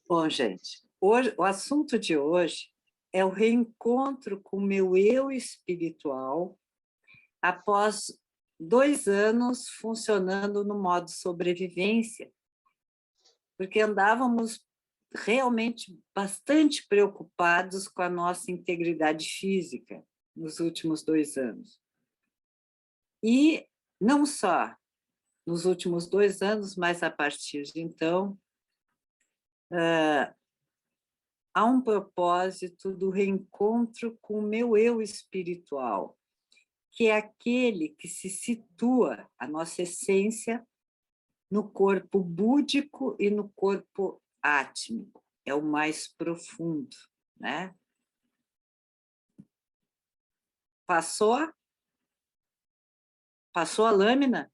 Bom, gente, hoje, o assunto de hoje é o reencontro com o meu eu espiritual após 2 anos funcionando no modo sobrevivência, porque andávamos realmente bastante preocupados com a nossa integridade física nos últimos 2 anos. E não só nos últimos 2 anos, mas a partir de então, há um propósito do reencontro com o meu eu espiritual, que é aquele que se situa, a nossa essência, no corpo búdico e no corpo átmico. É o mais profundo, né? Passou? Passou a lâmina?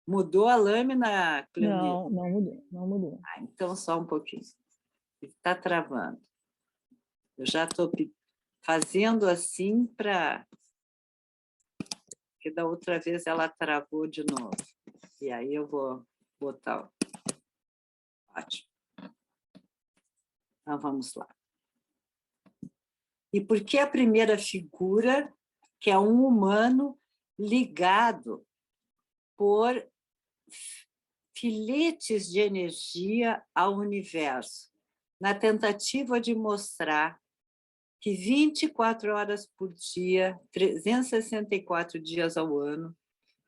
Mudou a lâmina, Cleonir? Não, não mudou, não mudou. Ah, então só um pouquinho. Está travando. Eu já estou fazendo assim para... Porque da outra vez ela travou de novo. E aí eu vou botar... Ótimo. Então vamos lá. E por que a primeira figura, que é um humano ligado por filetes de energia ao universo, na tentativa de mostrar que 24 horas por dia, 364 dias ao ano,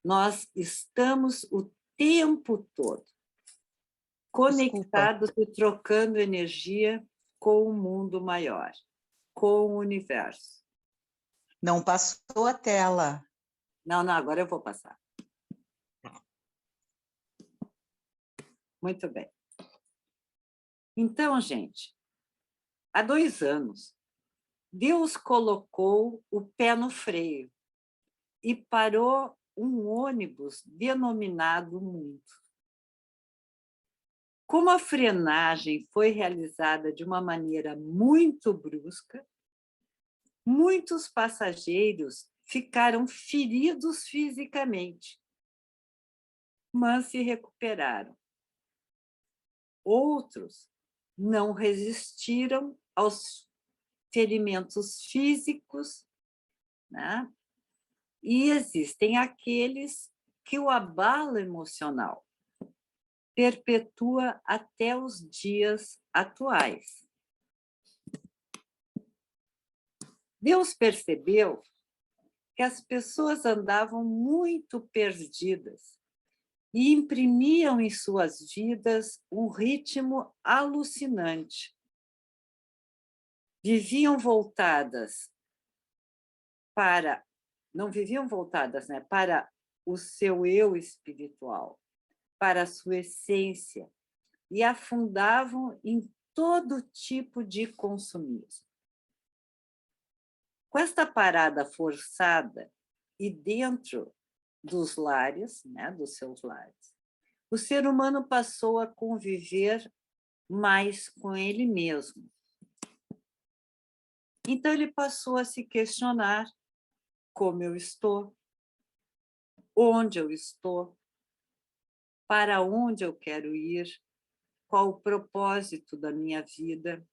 nós estamos o tempo todo Desculpa, conectados e trocando energia com o mundo maior, com o universo. não passou a tela. Não, agora eu vou passar. Muito bem. Então, gente, há 2 anos, Deus colocou o pé no freio e parou um ônibus denominado mundo. Como a frenagem foi realizada de uma maneira muito brusca, muitos passageiros ficaram feridos fisicamente, mas se recuperaram. Outros não resistiram aos ferimentos físicos, né? E existem aqueles que o abalo emocional perpetua até os dias atuais. Deus percebeu que as pessoas andavam muito perdidas e imprimiam em suas vidas um ritmo alucinante. Viviam voltadas para, não viviam voltadas, né, para o seu eu espiritual, para a sua essência, e afundavam em todo tipo de consumismo. Com esta parada forçada e dentro dos lares, né, dos seus lares, o ser humano passou a conviver mais com ele mesmo. Então, ele passou a se questionar como eu estou, onde eu estou, para onde eu quero ir, qual o propósito da minha vida,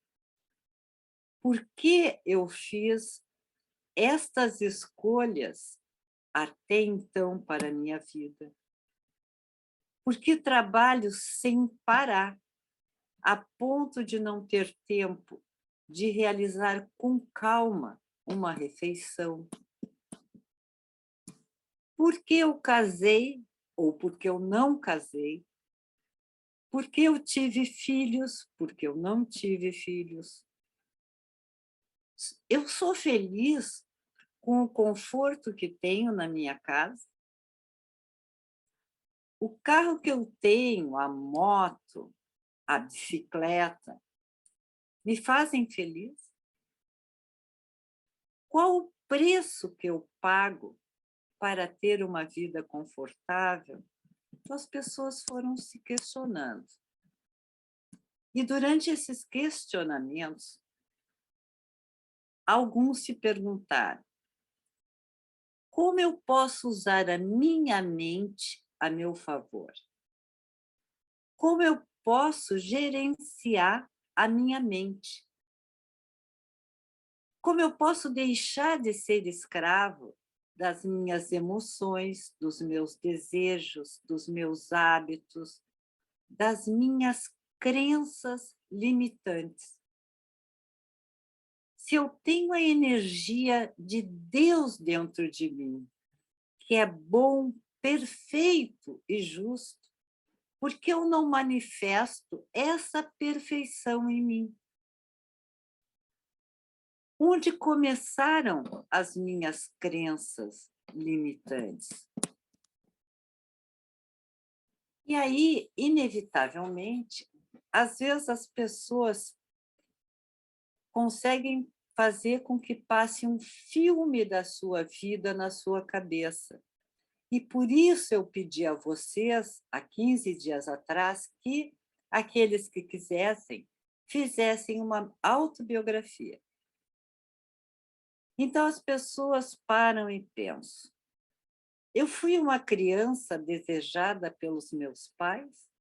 por que eu fiz estas escolhas até então para a minha vida, por que trabalho sem parar, a ponto de não ter tempo de realizar com calma uma refeição, por que eu casei ou porque eu não casei, por que eu tive filhos, porque eu não tive filhos. Eu sou feliz com o conforto que tenho na minha casa? O carro que eu tenho, a moto, a bicicleta, me fazem feliz? Qual o preço que eu pago para ter uma vida confortável? Então, as pessoas foram se questionando. E durante esses questionamentos, alguns se perguntaram: como eu posso usar a minha mente a meu favor? como eu posso gerenciar a minha mente? Como eu posso deixar de ser escravo das minhas emoções, dos meus desejos, dos meus hábitos, das minhas crenças limitantes? Se eu tenho a energia de Deus dentro de mim, que é bom, perfeito e justo, por que eu não manifesto essa perfeição em mim? Onde começaram as minhas crenças limitantes? E aí, inevitavelmente, às vezes as pessoas conseguem fazer com que passe um filme da sua vida na sua cabeça. E por isso eu pedi a vocês, há 15 dias atrás, que aqueles que quisessem fizessem uma autobiografia. Então as pessoas param e pensam: eu fui uma criança desejada pelos meus pais?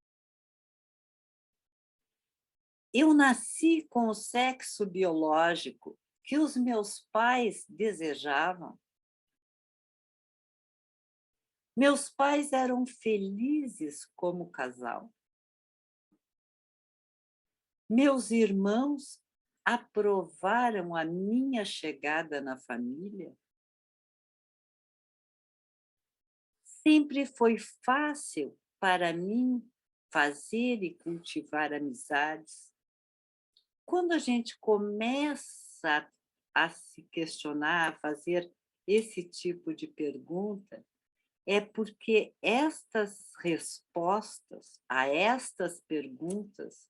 Eu nasci com o sexo biológico que os meus pais desejavam? Meus pais eram felizes como casal? Meus irmãos aprovaram a minha chegada na família? Sempre foi fácil para mim fazer e cultivar amizades? Quando a gente começa a se questionar, a fazer esse tipo de pergunta, é porque estas respostas a estas perguntas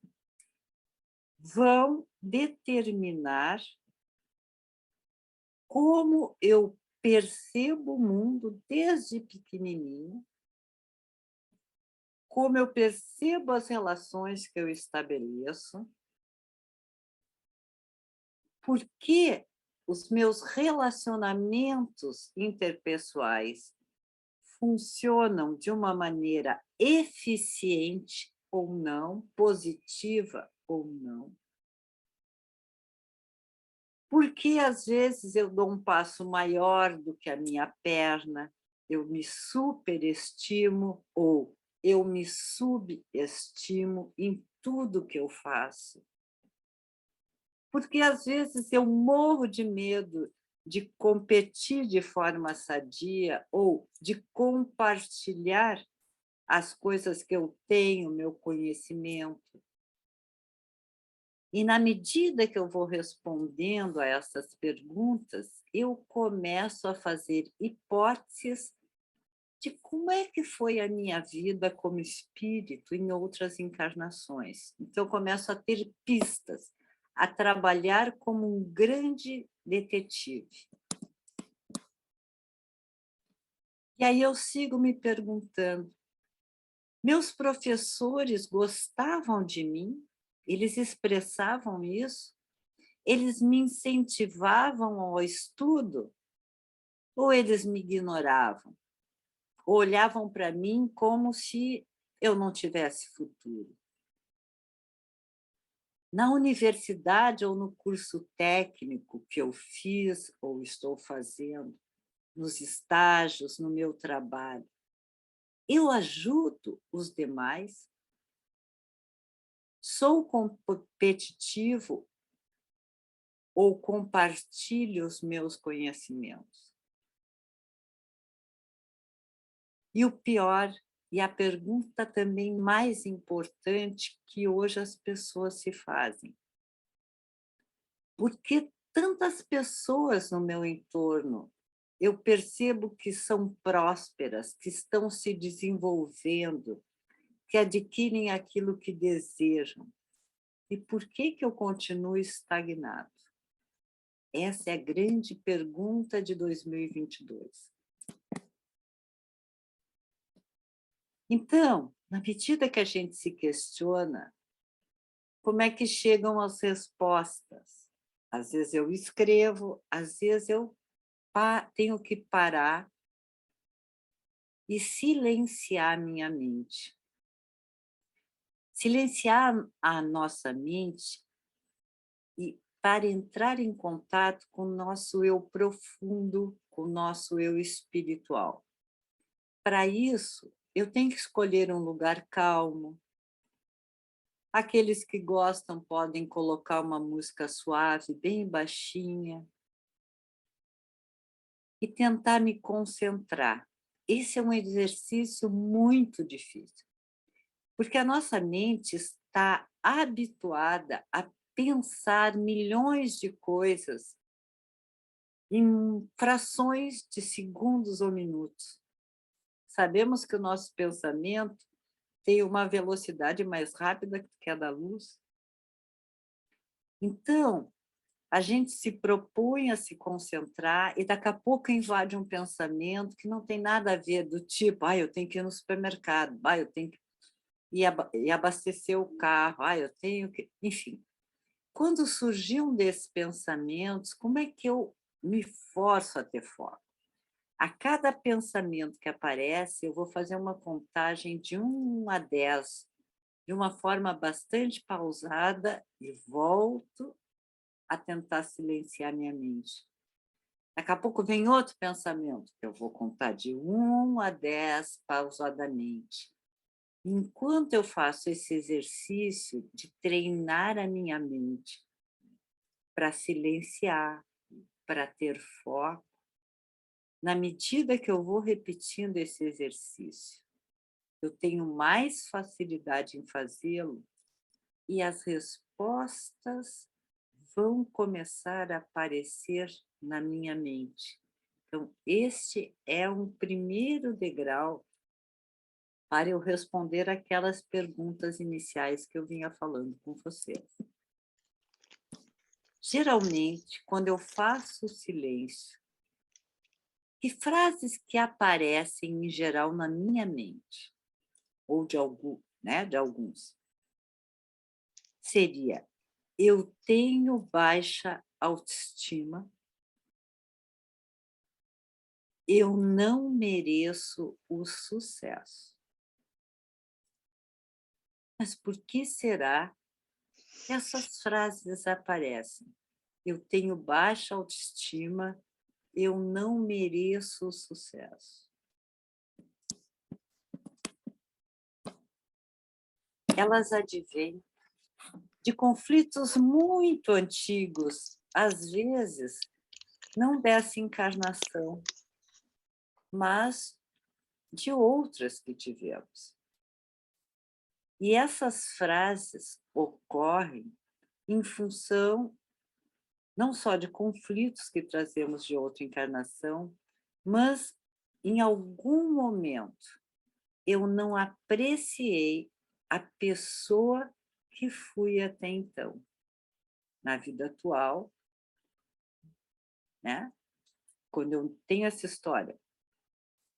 vão determinar como eu percebo o mundo desde pequenininho, como eu percebo as relações que eu estabeleço, por que os meus relacionamentos interpessoais funcionam de uma maneira eficiente ou não, positiva ou não. Porque às vezes eu dou um passo maior do que a minha perna, eu me superestimo ou eu me subestimo em tudo que eu faço. Porque às vezes eu morro de medo de competir de forma sadia ou de compartilhar as coisas que eu tenho, meu conhecimento. E na medida que eu vou respondendo a essas perguntas, eu começo a fazer hipóteses de como é que foi a minha vida como espírito em outras encarnações. Então, eu começo a ter pistas, a trabalhar como um grande detetive. E aí eu sigo me perguntando: meus professores gostavam de mim? Eles expressavam isso? Eles me incentivavam ao estudo? Ou eles me ignoravam? Ou olhavam para mim como se eu não tivesse futuro? Na universidade ou no curso técnico que eu fiz ou estou fazendo, nos estágios, no meu trabalho, eu ajudo os demais? Sou competitivo ou compartilho os meus conhecimentos? E o pior, e a pergunta também mais importante que hoje as pessoas se fazem: por que tantas pessoas no meu entorno eu percebo que são prósperas, que estão se desenvolvendo, que adquirem aquilo que desejam? E por que eu continuo estagnado? Essa é a grande pergunta de 2022. Então, na medida que a gente se questiona, como é que chegam as respostas? Às vezes eu escrevo, às vezes eu tenho que parar e silenciar minha mente. Silenciar a nossa mente e para entrar em contato com o nosso eu profundo, com o nosso eu espiritual. Para isso, eu tenho que escolher um lugar calmo. Aqueles que gostam podem colocar uma música suave, bem baixinha, e tentar me concentrar. Esse é um exercício muito difícil, porque a nossa mente está habituada a pensar milhões de coisas em frações de segundos ou minutos. Sabemos que o nosso pensamento tem uma velocidade mais rápida que a da luz. Então, a gente se propõe a se concentrar e daqui a pouco invade um pensamento que não tem nada a ver, do tipo, eu tenho que ir no supermercado, eu tenho que ir abastecer o carro, eu tenho que... Enfim, quando surgir um desses pensamentos, como é que eu me forço a ter foco? A cada pensamento que aparece, eu vou fazer uma contagem de 1 a 10, de uma forma bastante pausada, e volto a tentar silenciar minha mente. Daqui a pouco vem outro pensamento, que eu vou contar de 1 a 10 pausadamente. Enquanto eu faço esse exercício de treinar a minha mente para silenciar, para ter foco, na medida que eu vou repetindo esse exercício, eu tenho mais facilidade em fazê-lo e as respostas vão começar a aparecer na minha mente. Então, este é um primeiro degrau para eu responder aquelas perguntas iniciais que eu vinha falando com vocês. Geralmente, quando eu faço silêncio, que frases que aparecem em geral na minha mente, ou de alguns, seria: eu tenho baixa autoestima, eu não mereço o sucesso. Mas por que será que essas frases aparecem? Eu tenho baixa autoestima, eu não mereço o sucesso. Elas advêm de conflitos muito antigos, às vezes não dessa encarnação, mas de outras que tivemos. E essas frases ocorrem em função não só de conflitos que trazemos de outra encarnação, mas em algum momento eu não apreciei a pessoa que fui até então. Na vida atual, né? Quando eu tenho essa história,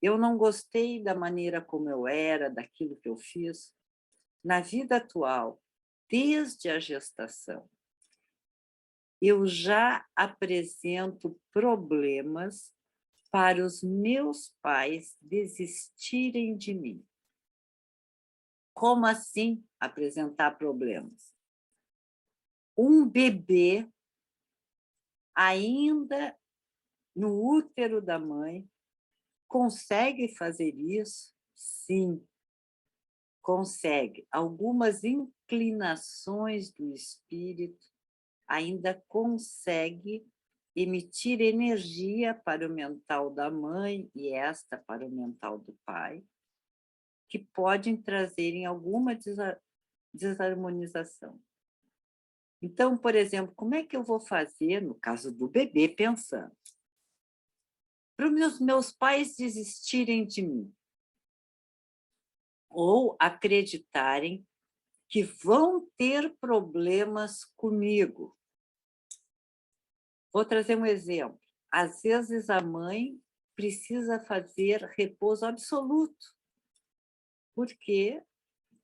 eu não gostei da maneira como eu era, daquilo que eu fiz. Na vida atual, desde a gestação, eu já apresento problemas para os meus pais desistirem de mim. Como assim apresentar problemas? Um bebê, ainda no útero da mãe, consegue fazer isso? Sim, consegue. Algumas inclinações do espírito ainda consegue emitir energia para o mental da mãe e esta para o mental do pai, que podem trazer em alguma desarmonização. Então, por exemplo, como é que eu vou fazer, no caso do bebê, pensando, para os meus pais desistirem de mim? Ou acreditarem que vão ter problemas comigo. Vou trazer um exemplo. Às vezes a mãe precisa fazer repouso absoluto, porque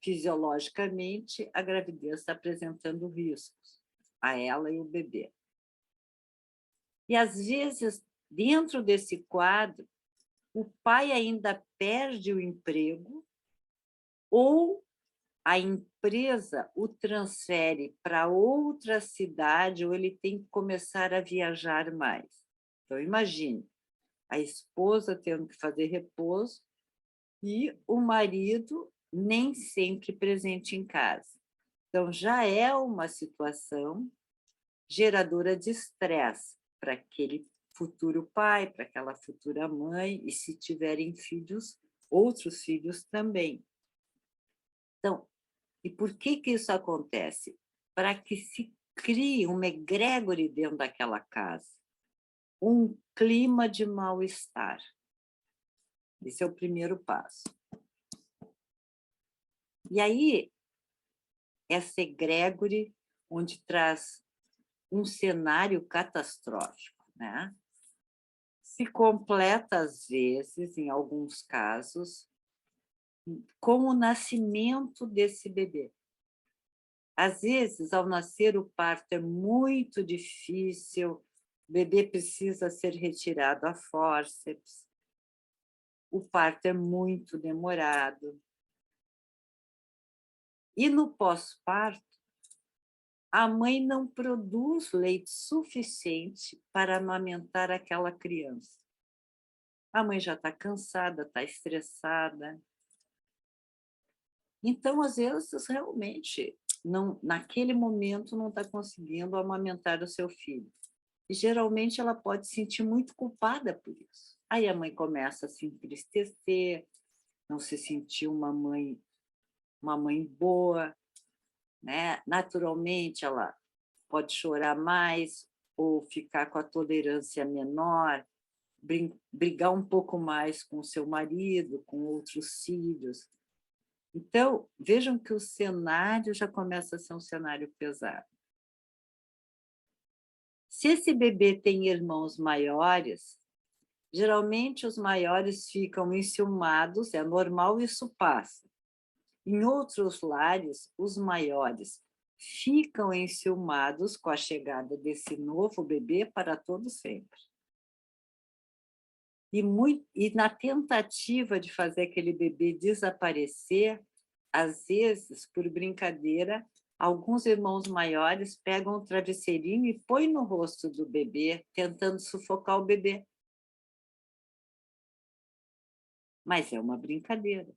fisiologicamente a gravidez está apresentando riscos a ela e o bebê. E às vezes, dentro desse quadro, o pai ainda perde o emprego ou a empresa o transfere para outra cidade ou ele tem que começar a viajar mais. Então, imagine, a esposa tendo que fazer repouso e o marido nem sempre presente em casa. Então, já é uma situação geradora de estresse para aquele futuro pai, para aquela futura mãe, e se tiverem filhos, outros filhos também. Então, e por que isso acontece? Para que se crie uma egrégore dentro daquela casa, um clima de mal-estar. Esse é o primeiro passo. E aí, essa egrégore, onde traz um cenário catastrófico, né? Se completa, às vezes, em alguns casos, com o nascimento desse bebê. Às vezes, ao nascer, o parto é muito difícil, o bebê precisa ser retirado a fórceps, o parto é muito demorado. E no pós-parto, a mãe não produz leite suficiente para amamentar aquela criança. A mãe já está cansada, está estressada. Então, às vezes, realmente, não, naquele momento, não está conseguindo amamentar o seu filho. E, geralmente, ela pode se sentir muito culpada por isso. Aí a mãe começa a se entristecer, não se sentir uma mãe boa, né? Naturalmente, ela pode chorar mais ou ficar com a tolerância menor, brigar um pouco mais com o seu marido, com outros filhos. Então, vejam que o cenário já começa a ser um cenário pesado. Se esse bebê tem irmãos maiores, geralmente os maiores ficam enciumados, é normal, isso passa. Em outros lares, os maiores ficam enciumados com a chegada desse novo bebê para todo sempre. E na tentativa de fazer aquele bebê desaparecer, às vezes, por brincadeira, alguns irmãos maiores pegam o travesseirinho e põem no rosto do bebê, tentando sufocar o bebê. Mas é uma brincadeira.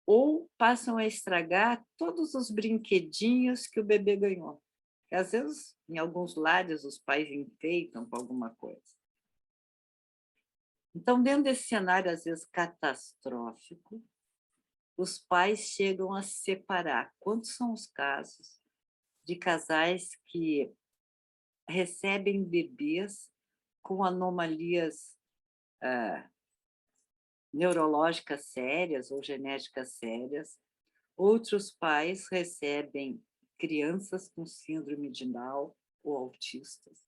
Ou passam a estragar todos os brinquedinhos que o bebê ganhou. Porque, às vezes, em alguns lares, os pais enfeitam com alguma coisa. Então, dentro desse cenário, às vezes, catastrófico, os pais chegam a se separar. Quantos são os casos de casais que recebem bebês com anomalias neurológicas sérias ou genéticas sérias? Outros pais recebem crianças com síndrome de Down ou autistas.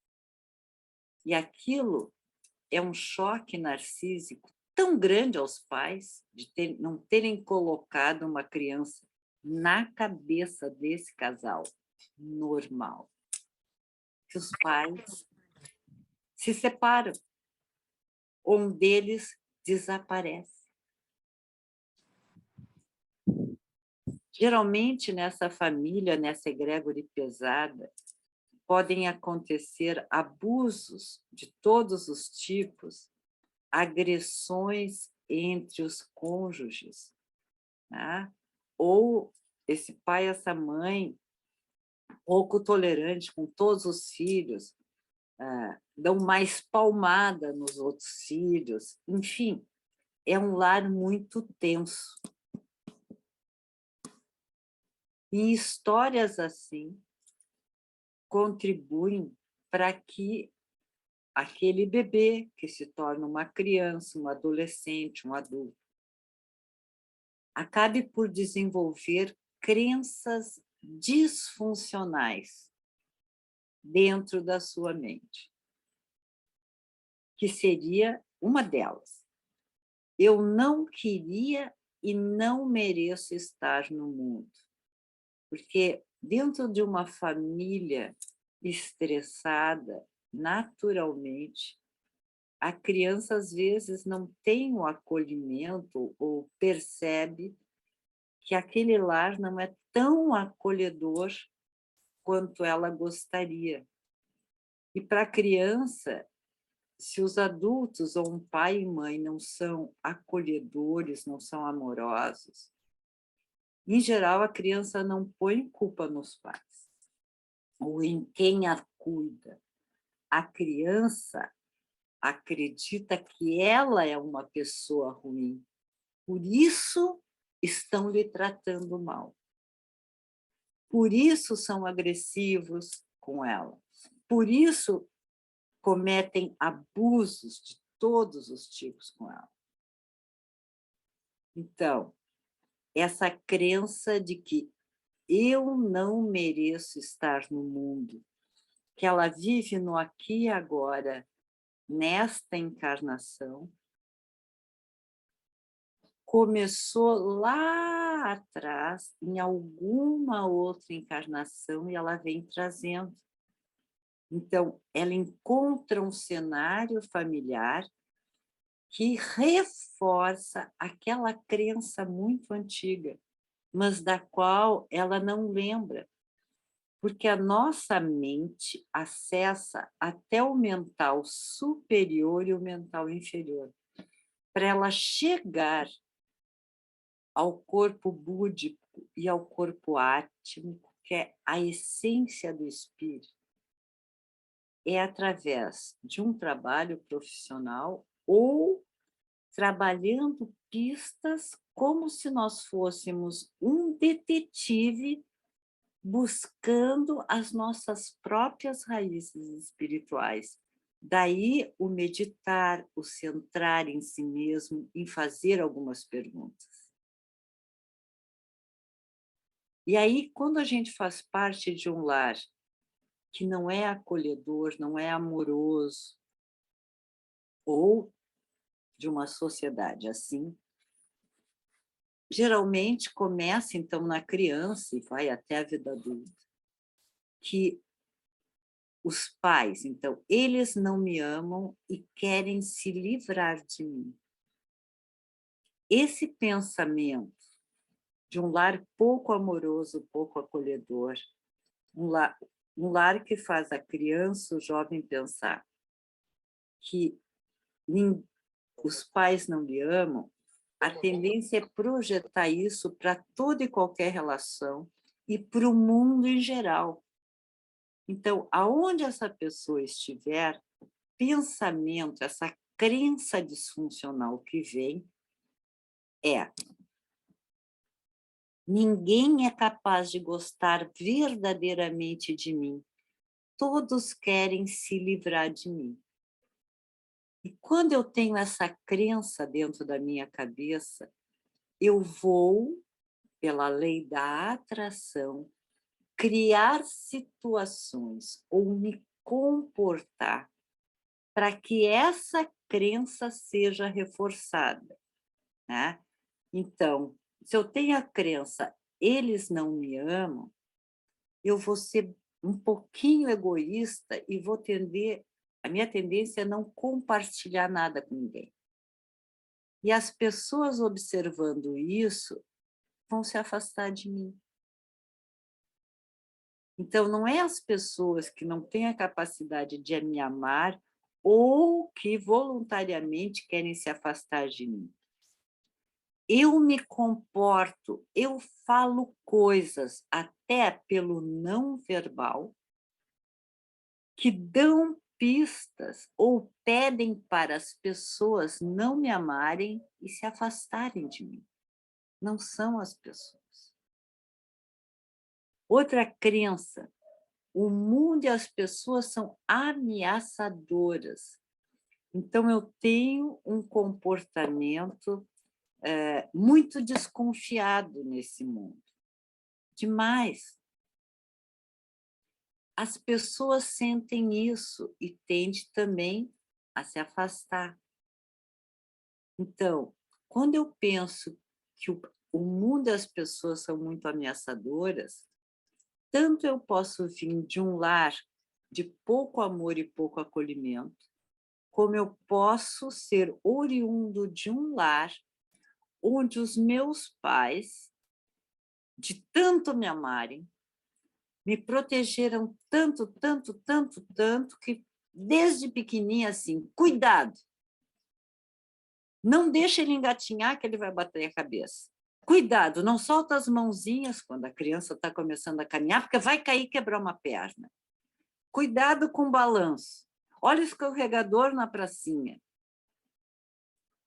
E aquilo é um choque narcísico tão grande aos pais de não terem colocado uma criança na cabeça desse casal normal, que os pais se separam, um deles desaparece. Geralmente, nessa família, nessa egrégore pesada, podem acontecer abusos de todos os tipos, agressões entre os cônjuges, né? Ou esse pai, essa mãe, pouco tolerante com todos os filhos, dão mais palmada nos outros filhos, enfim, é um lar muito tenso. E histórias assim contribuem para que aquele bebê que se torna uma criança, um adolescente, um adulto, acabe por desenvolver crenças disfuncionais dentro da sua mente, que seria uma delas. Eu não queria e não mereço estar no mundo, porque dentro de uma família estressada, naturalmente, a criança às vezes não tem o acolhimento ou percebe que aquele lar não é tão acolhedor quanto ela gostaria. E para a criança, se os adultos ou um pai e mãe não são acolhedores, não são amorosos, em geral a criança não põe culpa nos pais ou em quem a cuida. A criança acredita que ela é uma pessoa ruim, por isso estão lhe tratando mal. Por isso são agressivos com ela. Por isso cometem abusos de todos os tipos com ela. Então, essa crença de que eu não mereço estar no mundo, que ela vive no aqui e agora, nesta encarnação, começou lá atrás, em alguma outra encarnação, e ela vem trazendo. Então, ela encontra um cenário familiar que reforça aquela crença muito antiga, mas da qual ela não lembra, porque a nossa mente acessa até o mental superior e o mental inferior. Para ela chegar ao corpo búdico e ao corpo átmico, que é a essência do espírito, é através de um trabalho profissional ou trabalhando pistas como se nós fôssemos um detetive buscando as nossas próprias raízes espirituais. Daí o meditar, o centrar em si mesmo, em fazer algumas perguntas. E aí, quando a gente faz parte de um lar que não é acolhedor, não é amoroso, ou de uma sociedade assim, geralmente começa, então, na criança e vai até a vida adulta, que os pais, então, eles não me amam e querem se livrar de mim. Esse pensamento de um lar pouco amoroso, pouco acolhedor, um lar que faz a criança, o jovem pensar que os pais não lhe amam, a tendência é projetar isso para toda e qualquer relação e para o mundo em geral. Então, aonde essa pessoa estiver, o pensamento, essa crença disfuncional que vem é: ninguém é capaz de gostar verdadeiramente de mim. Todos querem se livrar de mim. E quando eu tenho essa crença dentro da minha cabeça, eu vou, pela lei da atração, criar situações ou me comportar para que essa crença seja reforçada, né? Então, se eu tenho a crença, eles não me amam, eu vou ser um pouquinho egoísta e vou tender, a minha tendência é não compartilhar nada com ninguém. E as pessoas observando isso vão se afastar de mim. Então, não é as pessoas que não têm a capacidade de me amar ou que voluntariamente querem se afastar de mim. Eu me comporto, eu falo coisas, até pelo não verbal, que dão pistas ou pedem para as pessoas não me amarem e se afastarem de mim. Não são as pessoas. Outra crença: o mundo e as pessoas são ameaçadoras. Então, eu tenho um comportamento muito desconfiado nesse mundo. Demais. As pessoas sentem isso e tendem também a se afastar. Então, quando eu penso que o mundo e as pessoas são muito ameaçadoras, tanto eu posso vir de um lar de pouco amor e pouco acolhimento, como eu posso ser oriundo de um lar onde os meus pais de tanto me amarem, me protegeram tanto, tanto, tanto, tanto, que desde pequenininha assim, cuidado, não deixa ele engatinhar que ele vai bater a cabeça. Cuidado, não solta as mãozinhas quando a criança está começando a caminhar, porque vai cair e quebrar uma perna. Cuidado com o balanço. Olha o escorregador na pracinha.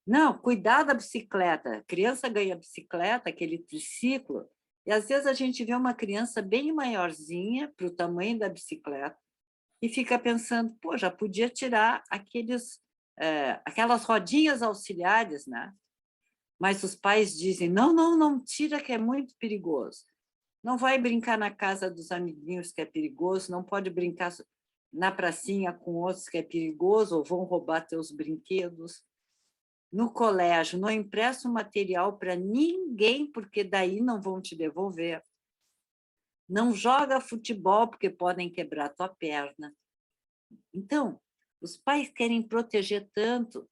Não, cuidado da bicicleta. A criança ganha bicicleta, aquele triciclo, e às vezes a gente vê uma criança bem maiorzinha para o tamanho da bicicleta e fica pensando, pô, já podia tirar aquelas rodinhas auxiliares, né? Mas os pais dizem, não, não, não tira que é muito perigoso. Não vai brincar na casa dos amiguinhos que é perigoso, não pode brincar na pracinha com outros que é perigoso, ou vão roubar teus brinquedos. No colégio, não empresta o material para ninguém, porque daí não vão te devolver. Não joga futebol, porque podem quebrar tua perna. Então, os pais querem proteger tanto.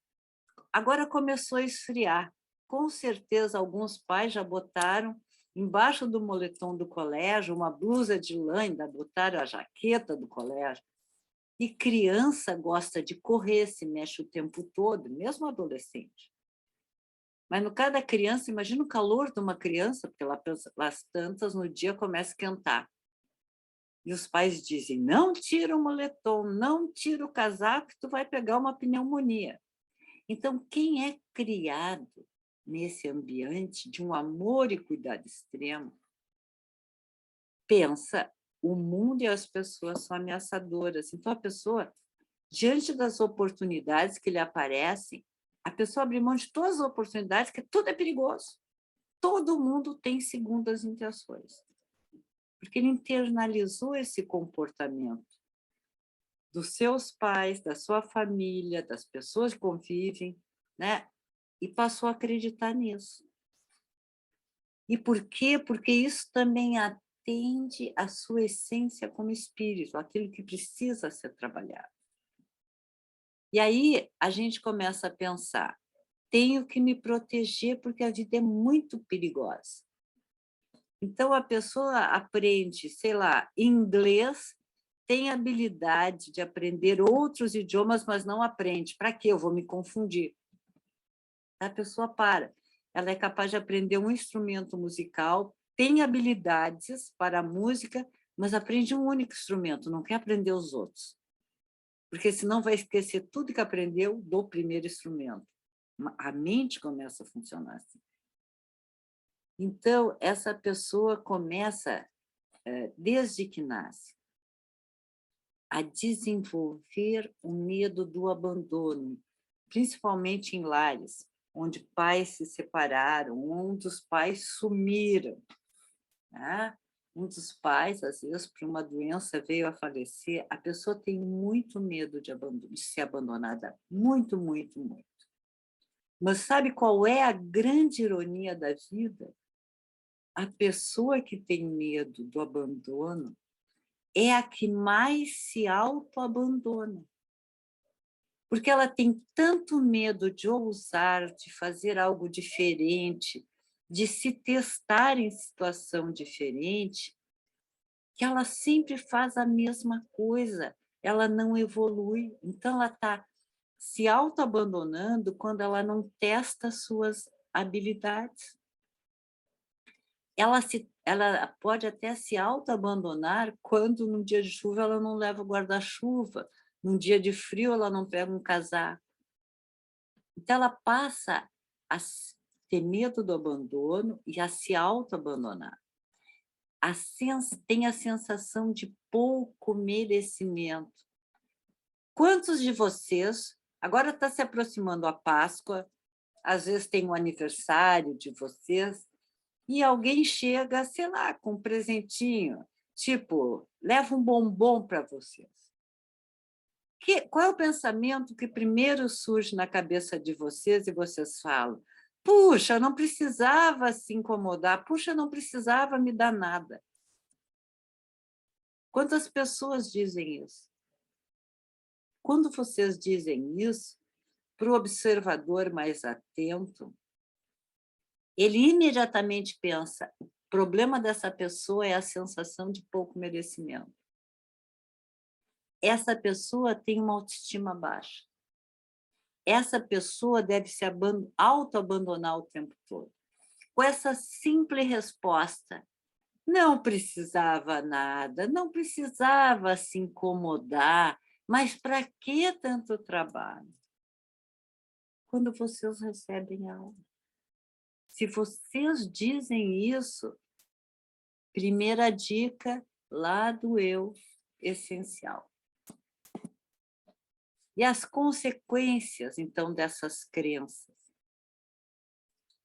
Agora começou a esfriar. Com certeza, alguns pais já botaram embaixo do moletom do colégio uma blusa de lã, ainda botaram a jaqueta do colégio. E criança gosta de correr, se mexe o tempo todo, mesmo adolescente. Mas no caso da criança, imagina o calor de uma criança, porque lá pelas tantas no dia começa a esquentar. E os pais dizem, não tira o moletom, não tira o casaco, que tu vai pegar uma pneumonia. Então, quem é criado nesse ambiente de um amor e cuidado extremo, pensa, o mundo e as pessoas são ameaçadoras. Então, a pessoa, diante das oportunidades que lhe aparecem, a pessoa abre mão de todas as oportunidades, que tudo é perigoso. Todo mundo tem segundas intenções. Porque ele internalizou esse comportamento dos seus pais, da sua família, das pessoas que convivem, né? E passou a acreditar nisso. E por quê? Porque isso também atende à sua essência como espírito, aquilo que precisa ser trabalhado. E aí a gente começa a pensar, tenho que me proteger porque a vida é muito perigosa. Então a pessoa aprende, sei lá, inglês, tem habilidade de aprender outros idiomas, mas não aprende. Para quê? Eu vou me confundir. A pessoa para. Ela é capaz de aprender um instrumento musical, tem habilidades para a música, mas aprende um único instrumento, não quer aprender os outros. Porque senão vai esquecer tudo que aprendeu do primeiro instrumento. A mente começa a funcionar assim. Então, essa pessoa começa, desde que nasce, a desenvolver o medo do abandono, principalmente em lares onde pais se separaram, onde os pais sumiram. Né? Um dos pais, às vezes, por uma doença, veio a falecer, a pessoa tem muito medo de ser abandonada, muito, muito, muito. Mas sabe qual é a grande ironia da vida? A pessoa que tem medo do abandono é a que mais se autoabandona. Porque ela tem tanto medo de ousar, de fazer algo diferente, de se testar em situação diferente, que ela sempre faz a mesma coisa, ela não evolui. Então, ela está se autoabandonando quando ela não testa suas habilidades. Ela pode até se autoabandonar quando, num dia de chuva, ela não leva o guarda-chuva, num dia de frio, ela não pega um casaco. Então, ela passa a ter medo do abandono e a se autoabandonar. Tem a sensação de pouco merecimento. Quantos de vocês, agora está se aproximando a Páscoa, às vezes tem um aniversário de vocês, e alguém chega, sei lá, com um presentinho, tipo, leva um bombom para vocês. Qual é o pensamento que primeiro surge na cabeça de vocês e vocês falam? Puxa, não precisava se incomodar, puxa, não precisava me dar nada. Quantas pessoas dizem isso? Quando vocês dizem isso, para o observador mais atento, ele imediatamente pensa, o problema dessa pessoa é a sensação de pouco merecimento. Essa pessoa tem uma autoestima baixa. Essa pessoa deve se autoabandonar o tempo todo. Com essa simples resposta, não precisava nada, não precisava se incomodar, mas para que tanto trabalho? Quando vocês recebem algo. Se vocês dizem isso, primeira dica lá do eu essencial. E as consequências, então, dessas crenças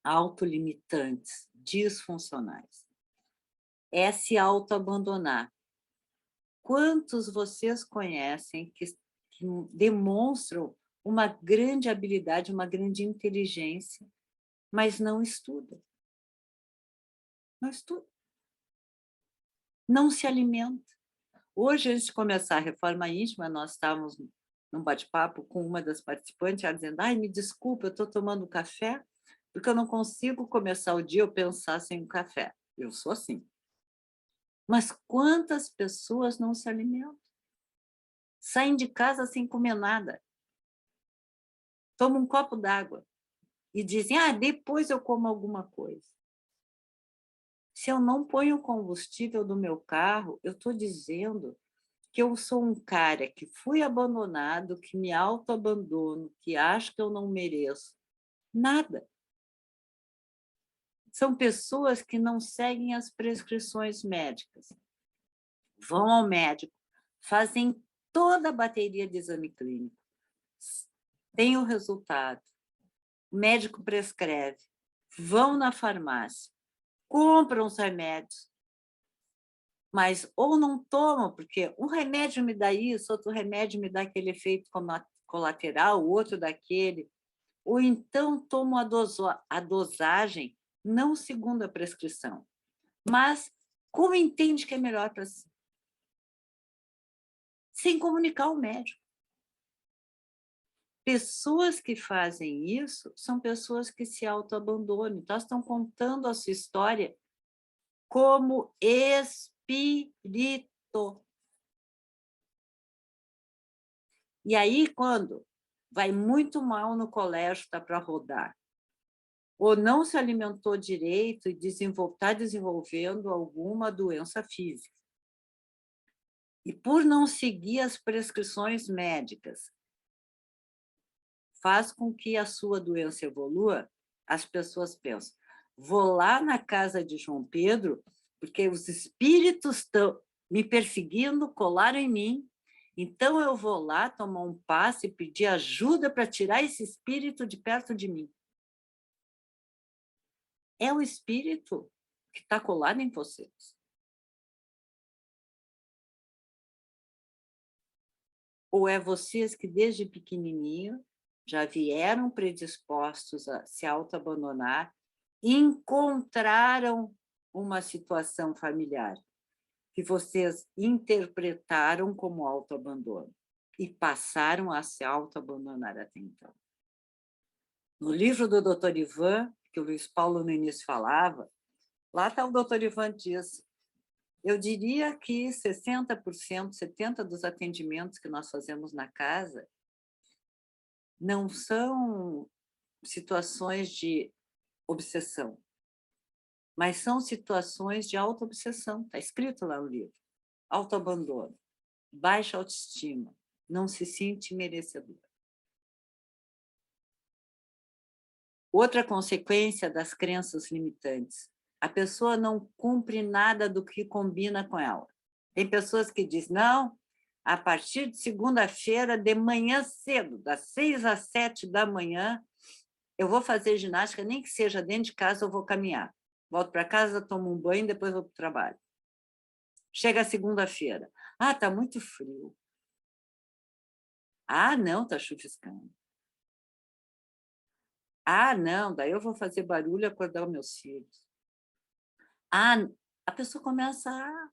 autolimitantes, disfuncionais, é se autoabandonar. Quantos vocês conhecem que demonstram uma grande habilidade, uma grande inteligência, mas não estudam? Não estudam. Não se alimenta. Hoje, antes de começar a reforma íntima, nós estávamos num bate-papo com uma das participantes, ela dizendo: ai, me desculpa, eu estou tomando café, porque eu não consigo começar o dia ou pensar sem um café. Eu sou assim. Mas quantas pessoas não se alimentam? Saem de casa sem comer nada. Tomam um copo d'água e dizem: ah, depois eu como alguma coisa. Se eu não ponho o combustível do meu carro, eu estou dizendo que eu sou um cara que fui abandonado, que me autoabandono, que acho que eu não mereço. Nada. São pessoas que não seguem as prescrições médicas. Vão ao médico, fazem toda a bateria de exame clínico, tem o resultado, o médico prescreve, vão na farmácia, compram os remédios, mas ou não tomam, porque um remédio me dá isso, outro remédio me dá aquele efeito colateral, o outro daquele, ou então tomam a dosagem não segundo a prescrição, mas como entende que é melhor para si, sem comunicar ao médico. Pessoas que fazem isso são pessoas que se autoabandonam, então estão contando a sua história como espírito. E aí, quando vai muito mal no colégio, está para rodar, ou não se alimentou direito e está desenvolvendo alguma doença física, e por não seguir as prescrições médicas, faz com que a sua doença evolua, as pessoas pensam: vou lá na casa de João Pedro, porque os espíritos estão me perseguindo, colaram em mim, então eu vou lá tomar um passe e pedir ajuda para tirar esse espírito de perto de mim. É o espírito que está colado em vocês. Ou é vocês que desde pequenininho já vieram predispostos a se autoabandonar, encontraram uma situação familiar que vocês interpretaram como autoabandono e passaram a se autoabandonar até então. No livro do Dr. Ivan, que o Luiz Paulo no início falava, lá está o Dr. Ivan diz: eu diria que 60%, 70% dos atendimentos que nós fazemos na casa não são situações de obsessão, mas são situações de autoobsessão. Está escrito lá no livro. Autoabandono, baixa autoestima, não se sente merecedor. Outra consequência das crenças limitantes: a pessoa não cumpre nada do que combina com ela. Tem pessoas que dizem: não, a partir de segunda-feira, de manhã cedo, das 6 às 7 da manhã, eu vou fazer ginástica, nem que seja dentro de casa, eu vou caminhar. Volto para casa, tomo um banho, depois vou para o trabalho. Chega a segunda-feira. Ah, está muito frio. Ah, não, está chuviscando. Ah, não, daí eu vou fazer barulho e acordar os meus filhos. Ah, a pessoa começa a...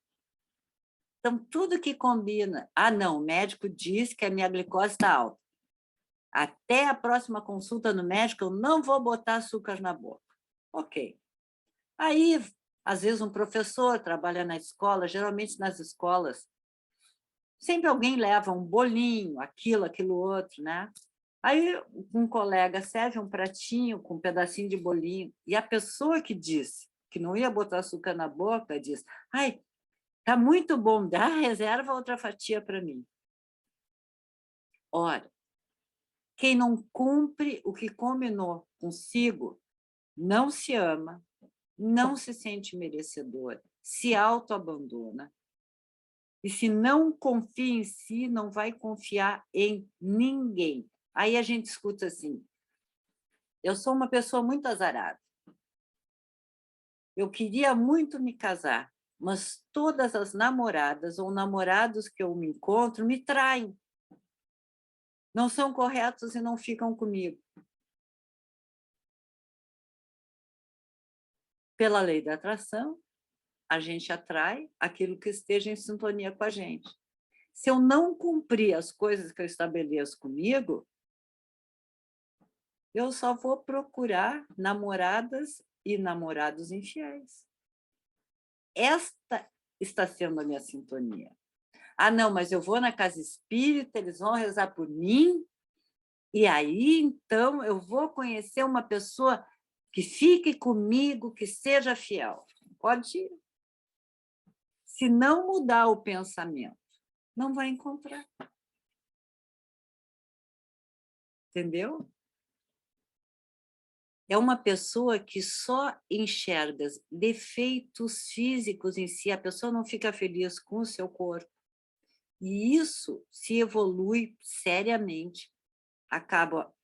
Então, tudo que combina. Ah, não, o médico diz que a minha glicose está alta. Até a próxima consulta no médico, eu não vou botar açúcar na boca. Ok. Aí Às vezes um professor trabalha na escola, geralmente nas escolas, sempre alguém leva um bolinho, aquilo outro, né? Aí um colega serve um pratinho com um pedacinho de bolinho, e a pessoa que disse que não ia botar açúcar na boca diz: ai, tá muito bom, dá, reserva outra fatia para mim. Ora, quem não cumpre o que combinou consigo não se ama, não se sente merecedor, se autoabandona. E se não confia em si, não vai confiar em ninguém. Aí a gente escuta assim: eu sou uma pessoa muito azarada. Eu queria muito me casar, mas todas as namoradas ou namorados que eu me encontro me traem. Não são corretos e não ficam comigo. Pela lei da atração, a gente atrai aquilo que esteja em sintonia com a gente. Se eu não cumprir as coisas que eu estabeleço comigo, eu só vou procurar namoradas e namorados infiéis. Esta está sendo a minha sintonia. Ah, não, mas eu vou na casa espírita, eles vão rezar por mim, e aí, então, eu vou conhecer uma pessoa que fique comigo, que seja fiel. Pode ir. Se não mudar o pensamento, não vai encontrar. Entendeu? É uma pessoa que só enxerga defeitos físicos em si, a pessoa não fica feliz com o seu corpo. E isso se evolui seriamente, acaba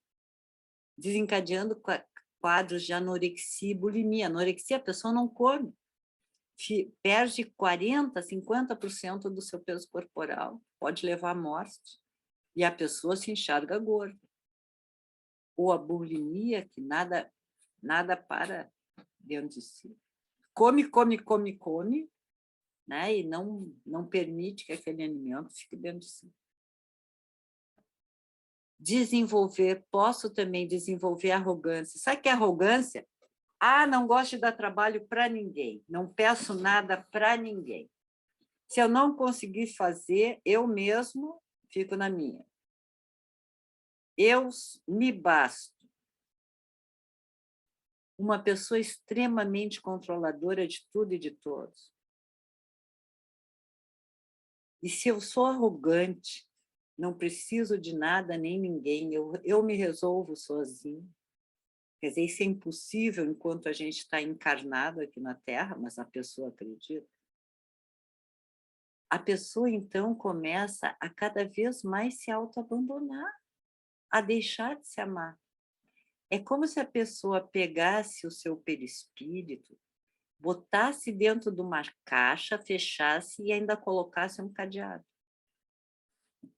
desencadeando quadros de anorexia e bulimia. Anorexia, a pessoa não come, perde 40%, 50% do seu peso corporal, pode levar à morte, e a pessoa se enxerga gorda. Ou a bulimia, que nada para dentro de si. Come, né? E não permite que aquele alimento fique dentro de si. Desenvolver, posso também desenvolver arrogância. Sabe o que é arrogância? Ah, não gosto de dar trabalho para ninguém, não peço nada para ninguém. Se eu não conseguir fazer, eu mesmo fico na minha. Eu me basto. Uma pessoa extremamente controladora de tudo e de todos. E se eu sou arrogante, não preciso de nada nem ninguém, eu me resolvo sozinho. Quer dizer, isso é impossível enquanto a gente está encarnado aqui na Terra, mas a pessoa acredita. A pessoa, então, começa a cada vez mais se autoabandonar, a deixar de se amar. É como se a pessoa pegasse o seu perispírito, botasse dentro de uma caixa, fechasse e ainda colocasse um cadeado.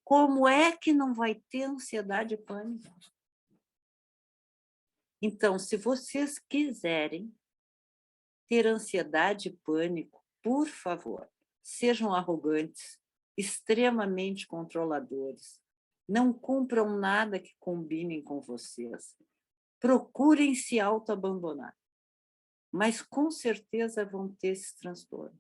Como é que não vai ter ansiedade e pânico? Então, se vocês quiserem ter ansiedade e pânico, por favor, sejam arrogantes, extremamente controladores, não cumpram nada que combinem com vocês, procurem se autoabandonar, mas com certeza vão ter esses transtornos.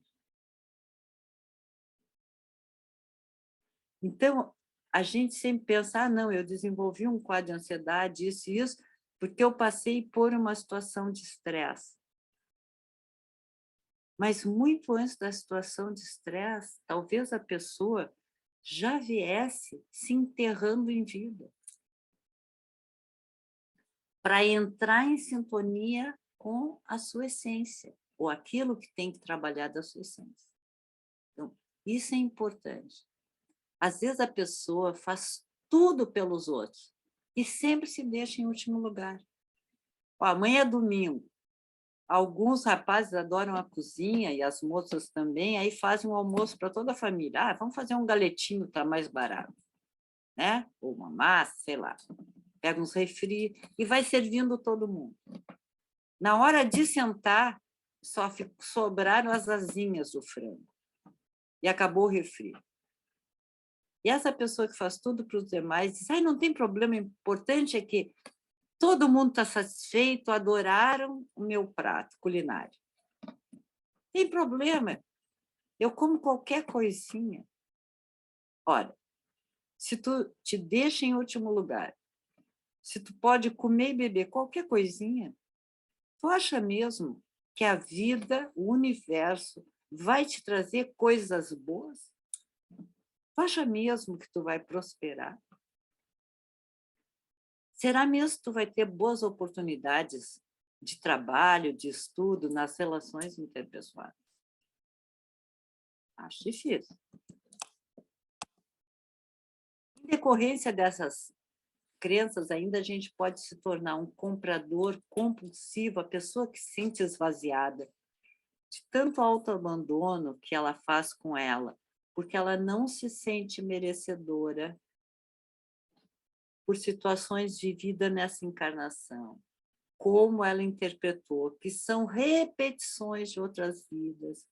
Então, a gente sempre pensa, ah, não, eu desenvolvi um quadro de ansiedade, isso e isso, porque eu passei por uma situação de estresse. Mas muito antes da situação de estresse, talvez a pessoa já viesse se enterrando em vida, para entrar em sintonia com a sua essência, ou aquilo que tem que trabalhar da sua essência. Então, isso é importante. Às vezes a pessoa faz tudo pelos outros e sempre se deixa em último lugar. Ó, amanhã é domingo. Alguns rapazes adoram a cozinha e as moças também, aí fazem um almoço para toda a família. Ah, vamos fazer um galetinho, está mais barato, né? Ou uma massa, sei lá. Pega uns refri e vai servindo todo mundo. Na hora de sentar, só sobraram as asinhas do frango e acabou o refri. E essa pessoa que faz tudo para os demais diz, não tem problema, o importante é que todo mundo está satisfeito, adoraram o meu prato culinário. Tem problema. Eu como qualquer coisinha. Ora, se tu te deixa em último lugar, se tu pode comer e beber qualquer coisinha, tu acha mesmo que a vida, o universo, vai te trazer coisas boas? Tu acha mesmo que tu vai prosperar? Será mesmo que tu vai ter boas oportunidades de trabalho, de estudo, nas relações interpessoais? Acho difícil. Em decorrência dessas crenças, ainda a gente pode se tornar um comprador compulsivo, a pessoa que se sente esvaziada, de tanto autoabandono que ela faz com ela, porque ela não se sente merecedora por situações de vida nessa encarnação, como ela interpretou, que são repetições de outras vidas,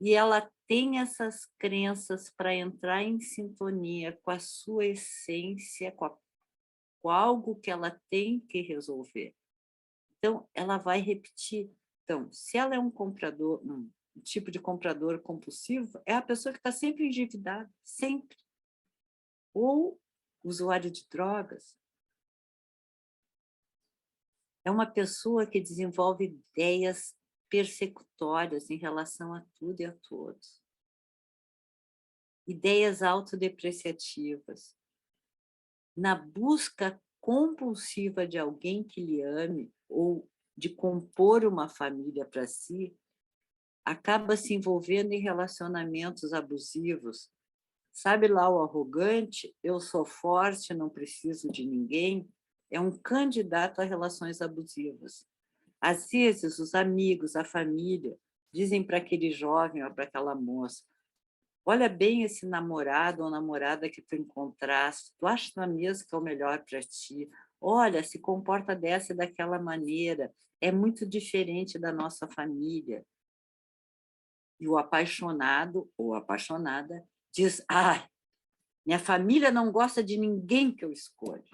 e ela tem essas crenças para entrar em sintonia com a sua essência, com algo que ela tem que resolver. Então, ela vai repetir. Então, se ela é um comprador, um tipo de comprador compulsivo, é a pessoa que está sempre endividada, sempre. Ou usuário de drogas. É uma pessoa que desenvolve ideias persecutórias em relação a tudo e a todos. Ideias autodepreciativas. Na busca compulsiva de alguém que lhe ame ou de compor uma família para si, acaba se envolvendo em relacionamentos abusivos. Sabe lá o arrogante, eu sou forte, não preciso de ninguém, é um candidato a relações abusivas. Às vezes, os amigos, a família, dizem para aquele jovem ou para aquela moça, olha bem esse namorado ou namorada que tu encontraste, tu acha mesmo que é o melhor para ti? Olha, se comporta dessa e daquela maneira, é muito diferente da nossa família. E o apaixonado ou apaixonada diz, minha família não gosta de ninguém que eu escolho.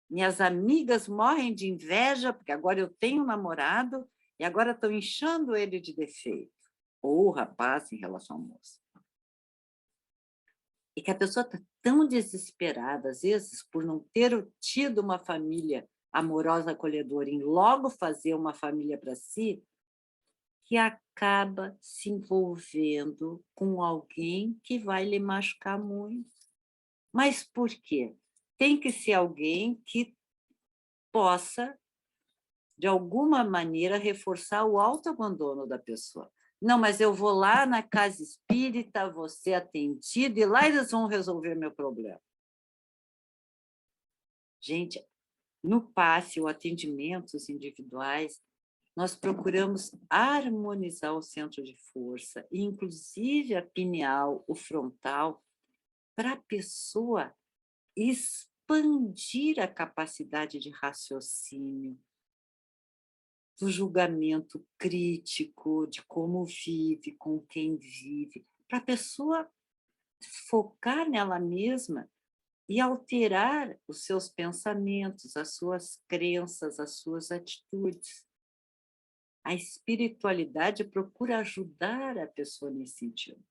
Minhas amigas morrem de inveja, porque agora eu tenho um namorado e agora estão inchando ele de defeito. Ou o rapaz em relação à moça. E que a pessoa está tão desesperada, às vezes, por não ter tido uma família amorosa, acolhedora, em logo fazer uma família para si, que acaba se envolvendo com alguém que vai lhe machucar muito. Mas por quê? Tem que ser alguém que possa, de alguma maneira, reforçar o autoabandono da pessoa. Não, mas eu vou lá na casa espírita, vou ser atendida, e lá eles vão resolver meu problema. Gente, no passe, ou atendimentos individuais, nós procuramos harmonizar o centro de força, inclusive a pineal, o frontal, para a pessoa expandir a capacidade de raciocínio, do julgamento crítico, de como vive, com quem vive, para a pessoa focar nela mesma e alterar os seus pensamentos, as suas crenças, as suas atitudes. A espiritualidade procura ajudar a pessoa nesse sentido,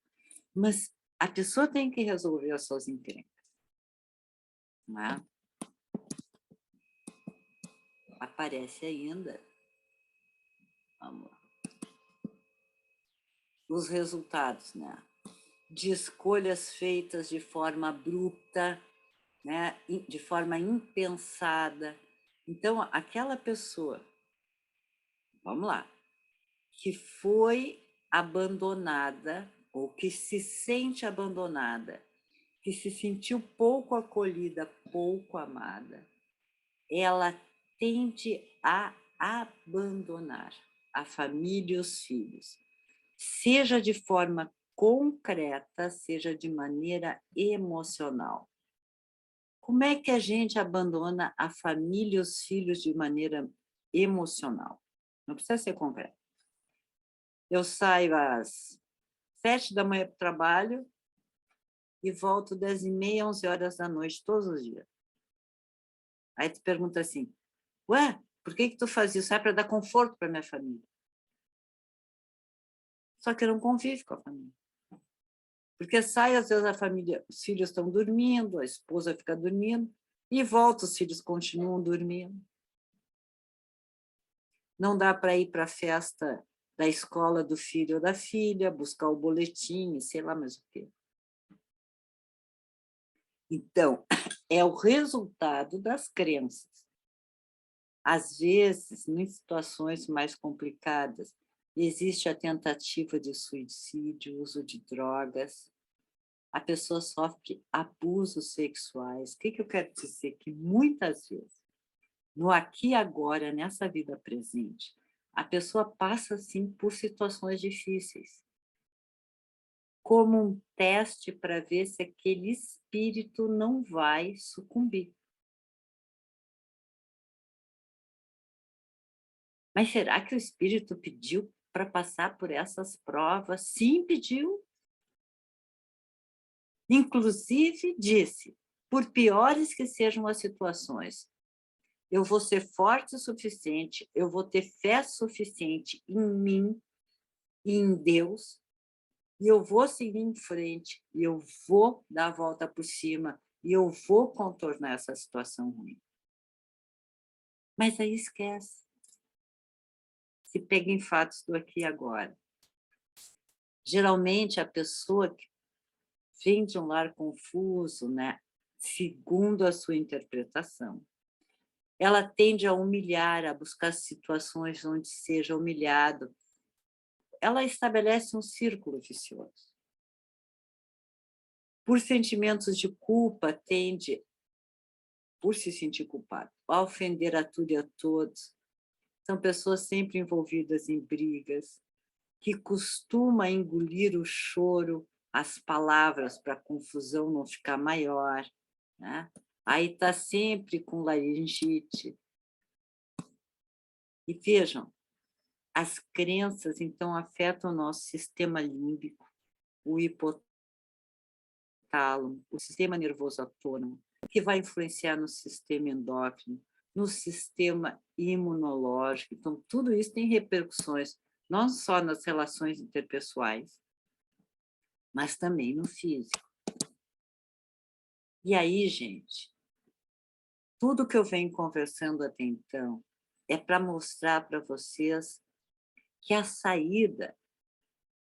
mas a pessoa tem que resolver as suas encrencas. Não é? Aparece ainda, vamos lá, os resultados, né? De escolhas feitas de forma abrupta, né? De forma impensada. Então, aquela pessoa, vamos lá, que foi abandonada ou que se sente abandonada, que se sentiu pouco acolhida, pouco amada, ela tende a abandonar a família e os filhos, seja de forma concreta, seja de maneira emocional. Como é que a gente abandona a família e os filhos de maneira emocional? Não precisa ser concreto. Eu saio às 7 da manhã para o trabalho e volto 10h30, 11 horas da noite, todos os dias. Aí tu pergunta assim, ué, por que tu faz isso? É para dar conforto para minha família. só que não convive com a família. Porque sai, às vezes, a família, os filhos estão dormindo, a esposa fica dormindo, e volta, os filhos continuam dormindo. Não dá para ir para a festa da escola do filho ou da filha, buscar o boletim, sei lá mais o quê. Então, é o resultado das crenças. Às vezes, em situações mais complicadas, existe a tentativa de suicídio, uso de drogas, a pessoa sofre abusos sexuais. O que eu quero dizer? Que muitas vezes, no aqui e agora, nessa vida presente, a pessoa passa, sim, por situações difíceis, como um teste para ver se aquele espírito não vai sucumbir. Mas será que o espírito pediu para passar por essas provas? Sim, pediu. Inclusive, disse, por piores que sejam as situações, eu vou ser forte o suficiente, eu vou ter fé suficiente em mim e em Deus, e eu vou seguir em frente, e eu vou dar a volta por cima, e eu vou contornar essa situação ruim. Mas aí esquece. Se pega em fatos do aqui e agora. Geralmente, a pessoa que vem de um lar confuso, né, segundo a sua interpretação, ela tende a humilhar, a buscar situações onde seja humilhado. Ela estabelece um círculo vicioso. Por sentimentos de culpa, tende, por se sentir culpado, a ofender a tudo e a todos. São pessoas sempre envolvidas em brigas, que costuma engolir o choro, as palavras, para a confusão não ficar maior, né? Aí está sempre com laringite. E vejam, as crenças, então, afetam o nosso sistema límbico, o hipotálamo, o sistema nervoso autônomo, que vai influenciar no sistema endócrino, no sistema imunológico. Então, tudo isso tem repercussões, não só nas relações interpessoais, mas também no físico. E aí, gente, tudo que eu venho conversando até então é para mostrar para vocês que a saída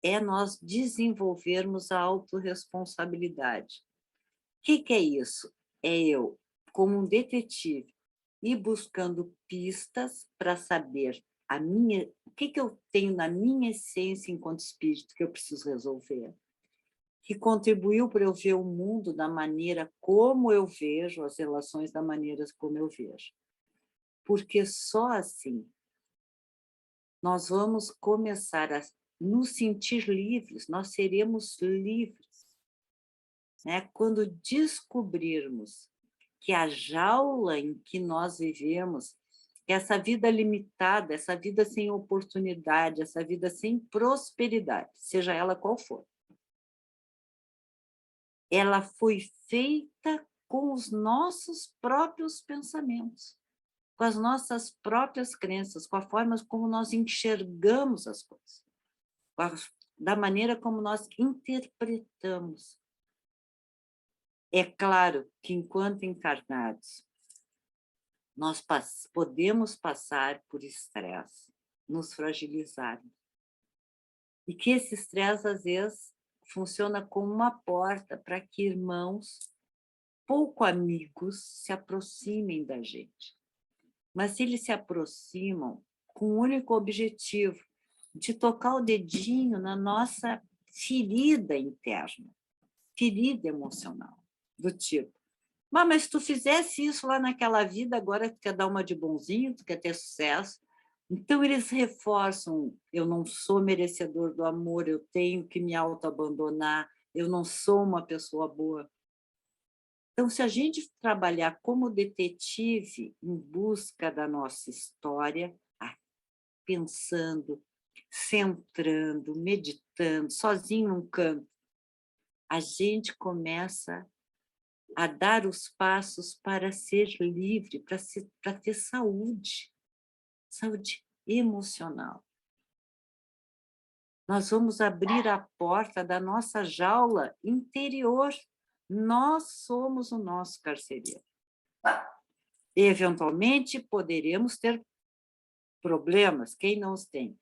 é nós desenvolvermos a autorresponsabilidade. O que é isso? É eu, como um detetive, ir buscando pistas para saber o que eu tenho na minha essência enquanto espírito que eu preciso resolver, que contribuiu para eu ver o mundo da maneira como eu vejo, as relações da maneira como eu vejo. Porque só assim nós vamos começar a nos sentir livres, nós seremos livres, né? Quando descobrirmos que a jaula em que nós vivemos, essa vida limitada, essa vida sem oportunidade, essa vida sem prosperidade, seja ela qual for, ela foi feita com os nossos próprios pensamentos, com as nossas próprias crenças, com a forma como nós enxergamos as coisas, da maneira como nós interpretamos. É claro que, enquanto encarnados, nós podemos passar por estresse, nos fragilizar. E que esse estresse, às vezes, funciona como uma porta para que irmãos pouco amigos se aproximem da gente. Mas se eles se aproximam com o único objetivo de tocar o dedinho na nossa ferida interna, ferida emocional, do tipo, mas tu fizesse isso lá naquela vida, agora tu quer dar uma de bonzinho, tu quer ter sucesso. Então, eles reforçam, eu não sou merecedor do amor, eu tenho que me autoabandonar, eu não sou uma pessoa boa. Então, se a gente trabalhar como detetive em busca da nossa história, pensando, centrando, meditando, sozinho num canto, a gente começa a dar os passos para ser livre, para ter saúde, saúde emocional. Nós vamos abrir a porta da nossa jaula interior. Nós somos o nosso carcereiro. Eventualmente, poderemos ter problemas, quem não os tem?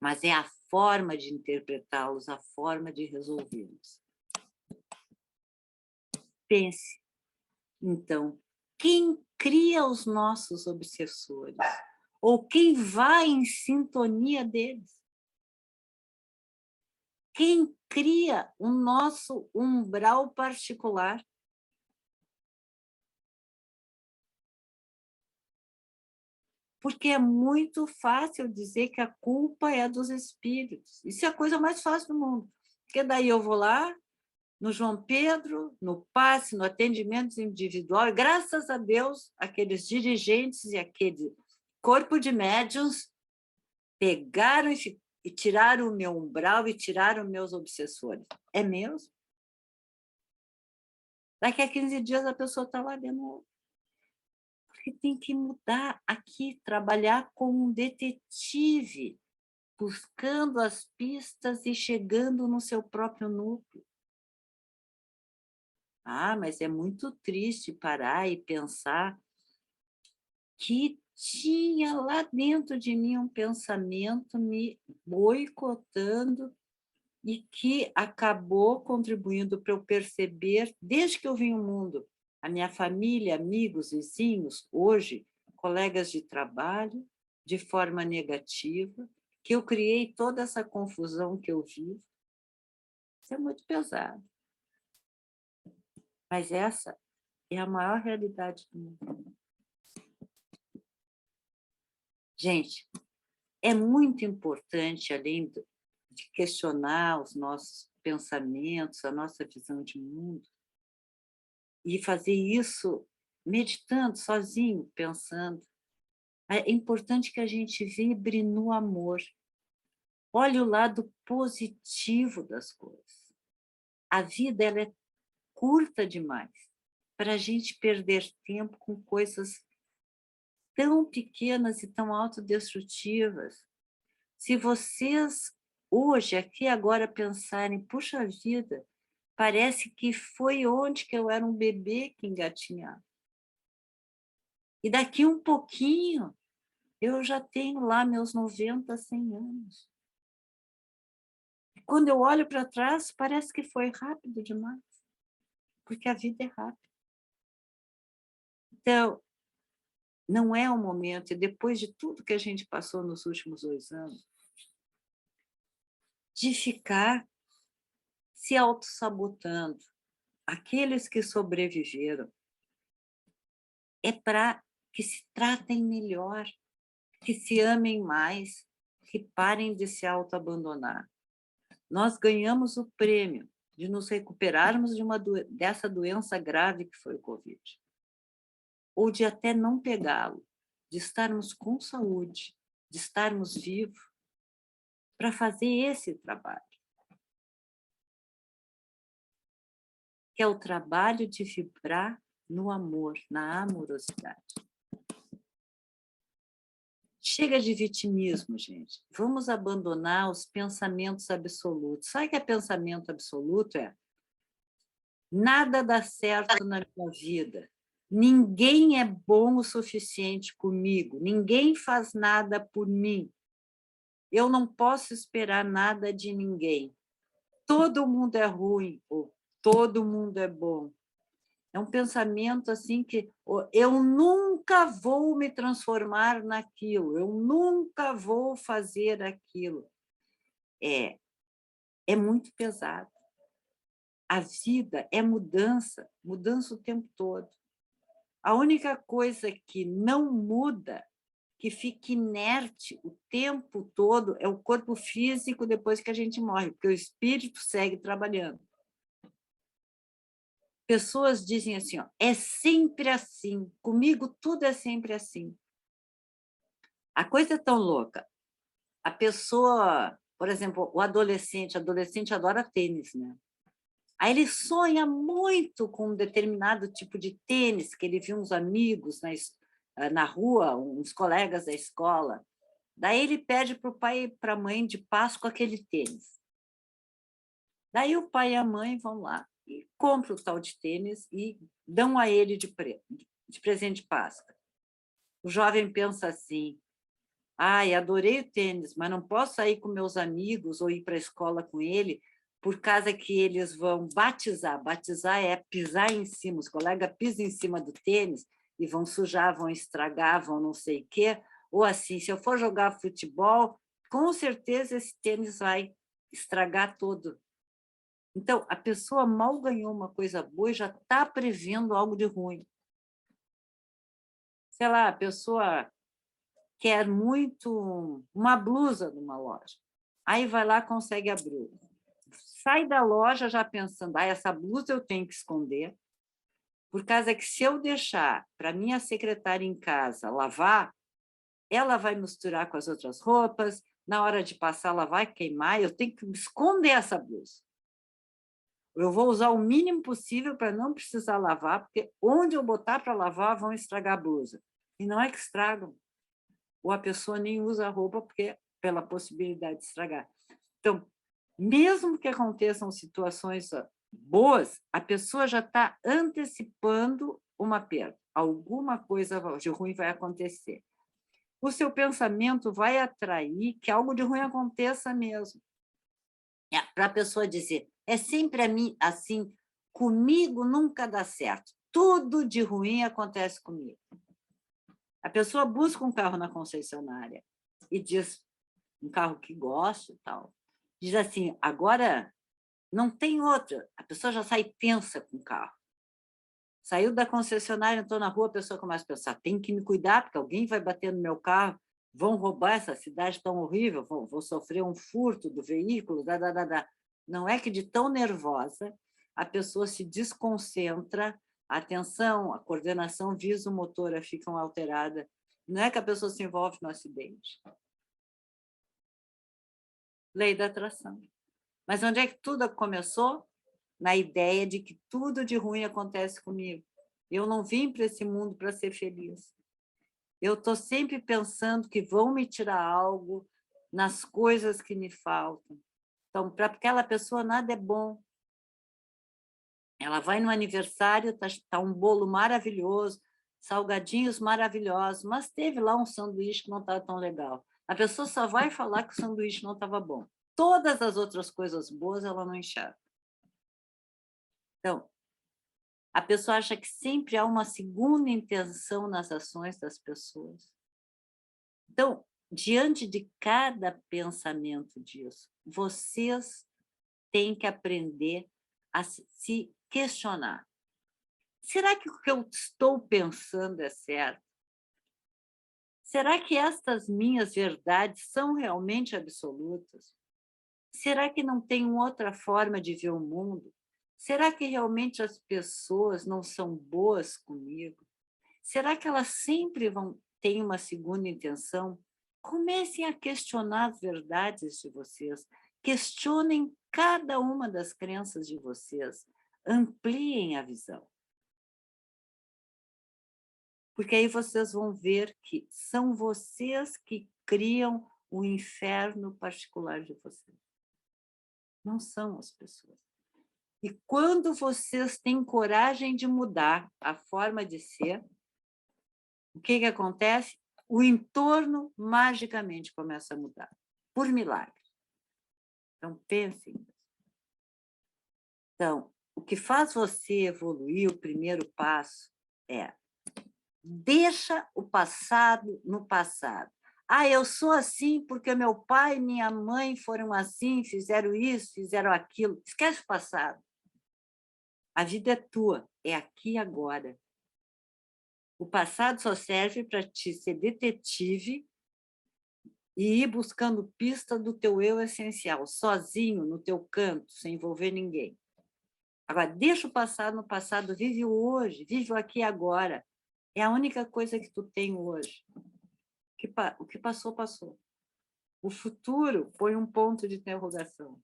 Mas é a forma de interpretá-los, a forma de resolvê-los. Pense, então, quem cria os nossos obsessores? Ou quem vai em sintonia deles? Quem cria o nosso umbral particular? Porque é muito fácil dizer que a culpa é dos espíritos. Isso é a coisa mais fácil do mundo. Porque daí eu vou lá, no João Pedro, no passe, no atendimento individual, e graças a Deus, aqueles dirigentes e aquele corpo de médiuns pegaram e tiraram o meu umbral e tiraram meus obsessores. É mesmo? Daqui a 15 dias a pessoa está lá de novo. Porque tem que mudar aqui, trabalhar como um detetive, buscando as pistas e chegando no seu próprio núcleo. Ah, mas é muito triste parar e pensar que tinha lá dentro de mim um pensamento me boicotando e que acabou contribuindo para eu perceber, desde que eu vim ao mundo, a minha família, amigos, vizinhos, hoje, colegas de trabalho, de forma negativa, que eu criei toda essa confusão que eu vivo. Isso é muito pesado. Mas essa é a maior realidade do mundo. Gente, é muito importante, além de questionar os nossos pensamentos, a nossa visão de mundo, e fazer isso meditando, sozinho, pensando. É importante que a gente vibre no amor. Olhe o lado positivo das coisas. A vida ela é curta demais para a gente perder tempo com coisas tão pequenas e tão autodestrutivas. Se vocês hoje, aqui agora, pensarem, puxa vida, parece que foi onde que eu era um bebê que engatinhava. E daqui um pouquinho, eu já tenho lá meus 90, 100 anos. E quando eu olho para trás, parece que foi rápido demais, porque a vida é rápida. Então, não é o momento, e depois de tudo que a gente passou nos últimos 2 anos, de ficar se autossabotando. Aqueles que sobreviveram, é para que se tratem melhor, que se amem mais, que parem de se autoabandonar. Nós ganhamos o prêmio de nos recuperarmos dessa doença grave que foi o Covid, ou de até não pegá-lo, de estarmos com saúde, de estarmos vivos, para fazer esse trabalho, que é o trabalho de vibrar no amor, na amorosidade. Chega de vitimismo, gente. Vamos abandonar os pensamentos absolutos. Sabe o que é pensamento absoluto? É nada dá certo na minha vida. Ninguém é bom o suficiente comigo. Ninguém faz nada por mim. Eu não posso esperar nada de ninguém. Todo mundo é ruim ou todo mundo é bom. É um pensamento assim que eu nunca vou me transformar naquilo, eu nunca vou fazer aquilo. É muito pesado. A vida é mudança, mudança o tempo todo. A única coisa que não muda, que fica inerte o tempo todo, é o corpo físico depois que a gente morre, porque o espírito segue trabalhando. Pessoas dizem assim, ó, é sempre assim, comigo tudo é sempre assim. A coisa é tão louca. A pessoa, por exemplo, o adolescente adora tênis, né? Aí ele sonha muito com um determinado tipo de tênis, que ele viu uns amigos na rua, uns colegas da escola Daí ele pede para o pai e para a mãe de Páscoa aquele tênis. Daí o pai e a mãe vão lá e compram o tal de tênis e dão a ele de presente de Páscoa. O jovem pensa assim: ai, adorei o tênis, mas não posso sair com meus amigos ou ir para a escola com ele, por causa que eles vão batizar. Batizar é pisar em cima, os colegas pisam em cima do tênis e vão sujar, vão estragar, vão não sei o quê. Ou assim, se eu for jogar futebol, com certeza esse tênis vai estragar todo. Então, a pessoa mal ganhou uma coisa boa e já está prevendo algo de ruim. Sei lá, a pessoa quer muito uma blusa numa loja. Aí vai lá, consegue a blusa. Sai da loja já pensando, essa blusa eu tenho que esconder, por causa que se eu deixar para minha secretária em casa lavar, ela vai misturar com as outras roupas, na hora de passar ela vai queimar, eu tenho que esconder essa blusa. Eu vou usar o mínimo possível para não precisar lavar, porque onde eu botar para lavar vão estragar a blusa. E não é que estragam. Ou a pessoa nem usa a roupa porque pela possibilidade de estragar. Então, mesmo que aconteçam situações boas, a pessoa já está antecipando uma perda. Alguma coisa de ruim vai acontecer. O seu pensamento vai atrair que algo de ruim aconteça mesmo. Para a pessoa dizer, é sempre a mim assim, comigo nunca dá certo. Tudo de ruim acontece comigo. A pessoa busca um carro na concessionária e diz, um carro que gosta e tal, diz assim, agora não tem outra. A pessoa já sai tensa com o carro. Saiu da concessionária, entrou na rua, a pessoa começa a pensar, tem que me cuidar, porque alguém vai bater no meu carro, vão roubar essa cidade tão horrível, vou sofrer um furto do veículo, Não é que de tão nervosa a pessoa se desconcentra, a atenção, a coordenação visomotora ficam alteradas. Não é que a pessoa se envolve no acidente. Lei da atração. Mas onde é que tudo começou? Na ideia de que tudo de ruim acontece comigo. Eu não vim para esse mundo para ser feliz. Eu estou sempre pensando que vão me tirar algo nas coisas que me faltam. Então, para aquela pessoa, nada é bom. Ela vai no aniversário, tá um bolo maravilhoso, salgadinhos maravilhosos, mas teve lá um sanduíche que não estava tão legal. A pessoa só vai falar que o sanduíche não estava bom. Todas as outras coisas boas ela não enxerga. Então, a pessoa acha que sempre há uma segunda intenção nas ações das pessoas. Então, diante de cada pensamento disso, vocês têm que aprender a se questionar. Será que o que eu estou pensando é certo? Será que estas minhas verdades são realmente absolutas? Será que não tem outra forma de ver o mundo? Será que realmente as pessoas não são boas comigo? Será que elas sempre vão ter uma segunda intenção? Comecem a questionar as verdades de vocês. Questionem cada uma das crenças de vocês. Ampliem a visão. Porque aí vocês vão ver que são vocês que criam o inferno particular de vocês. Não são as pessoas. E quando vocês têm coragem de mudar a forma de ser, o que acontece? O entorno magicamente começa a mudar, por milagre. Então, pensem. Então, o que faz você evoluir, o primeiro passo, é deixa o passado no passado. Eu sou assim porque meu pai e minha mãe foram assim, fizeram isso, fizeram aquilo. Esquece o passado. A vida é tua, é aqui e agora. O passado só serve para te ser detetive e ir buscando pista do teu eu essencial, sozinho, no teu canto, sem envolver ninguém. Agora, deixa o passado no passado, vive o hoje, vive o aqui e agora. É a única coisa que tu tem hoje. O que passou, passou. O futuro põe um ponto de interrogação.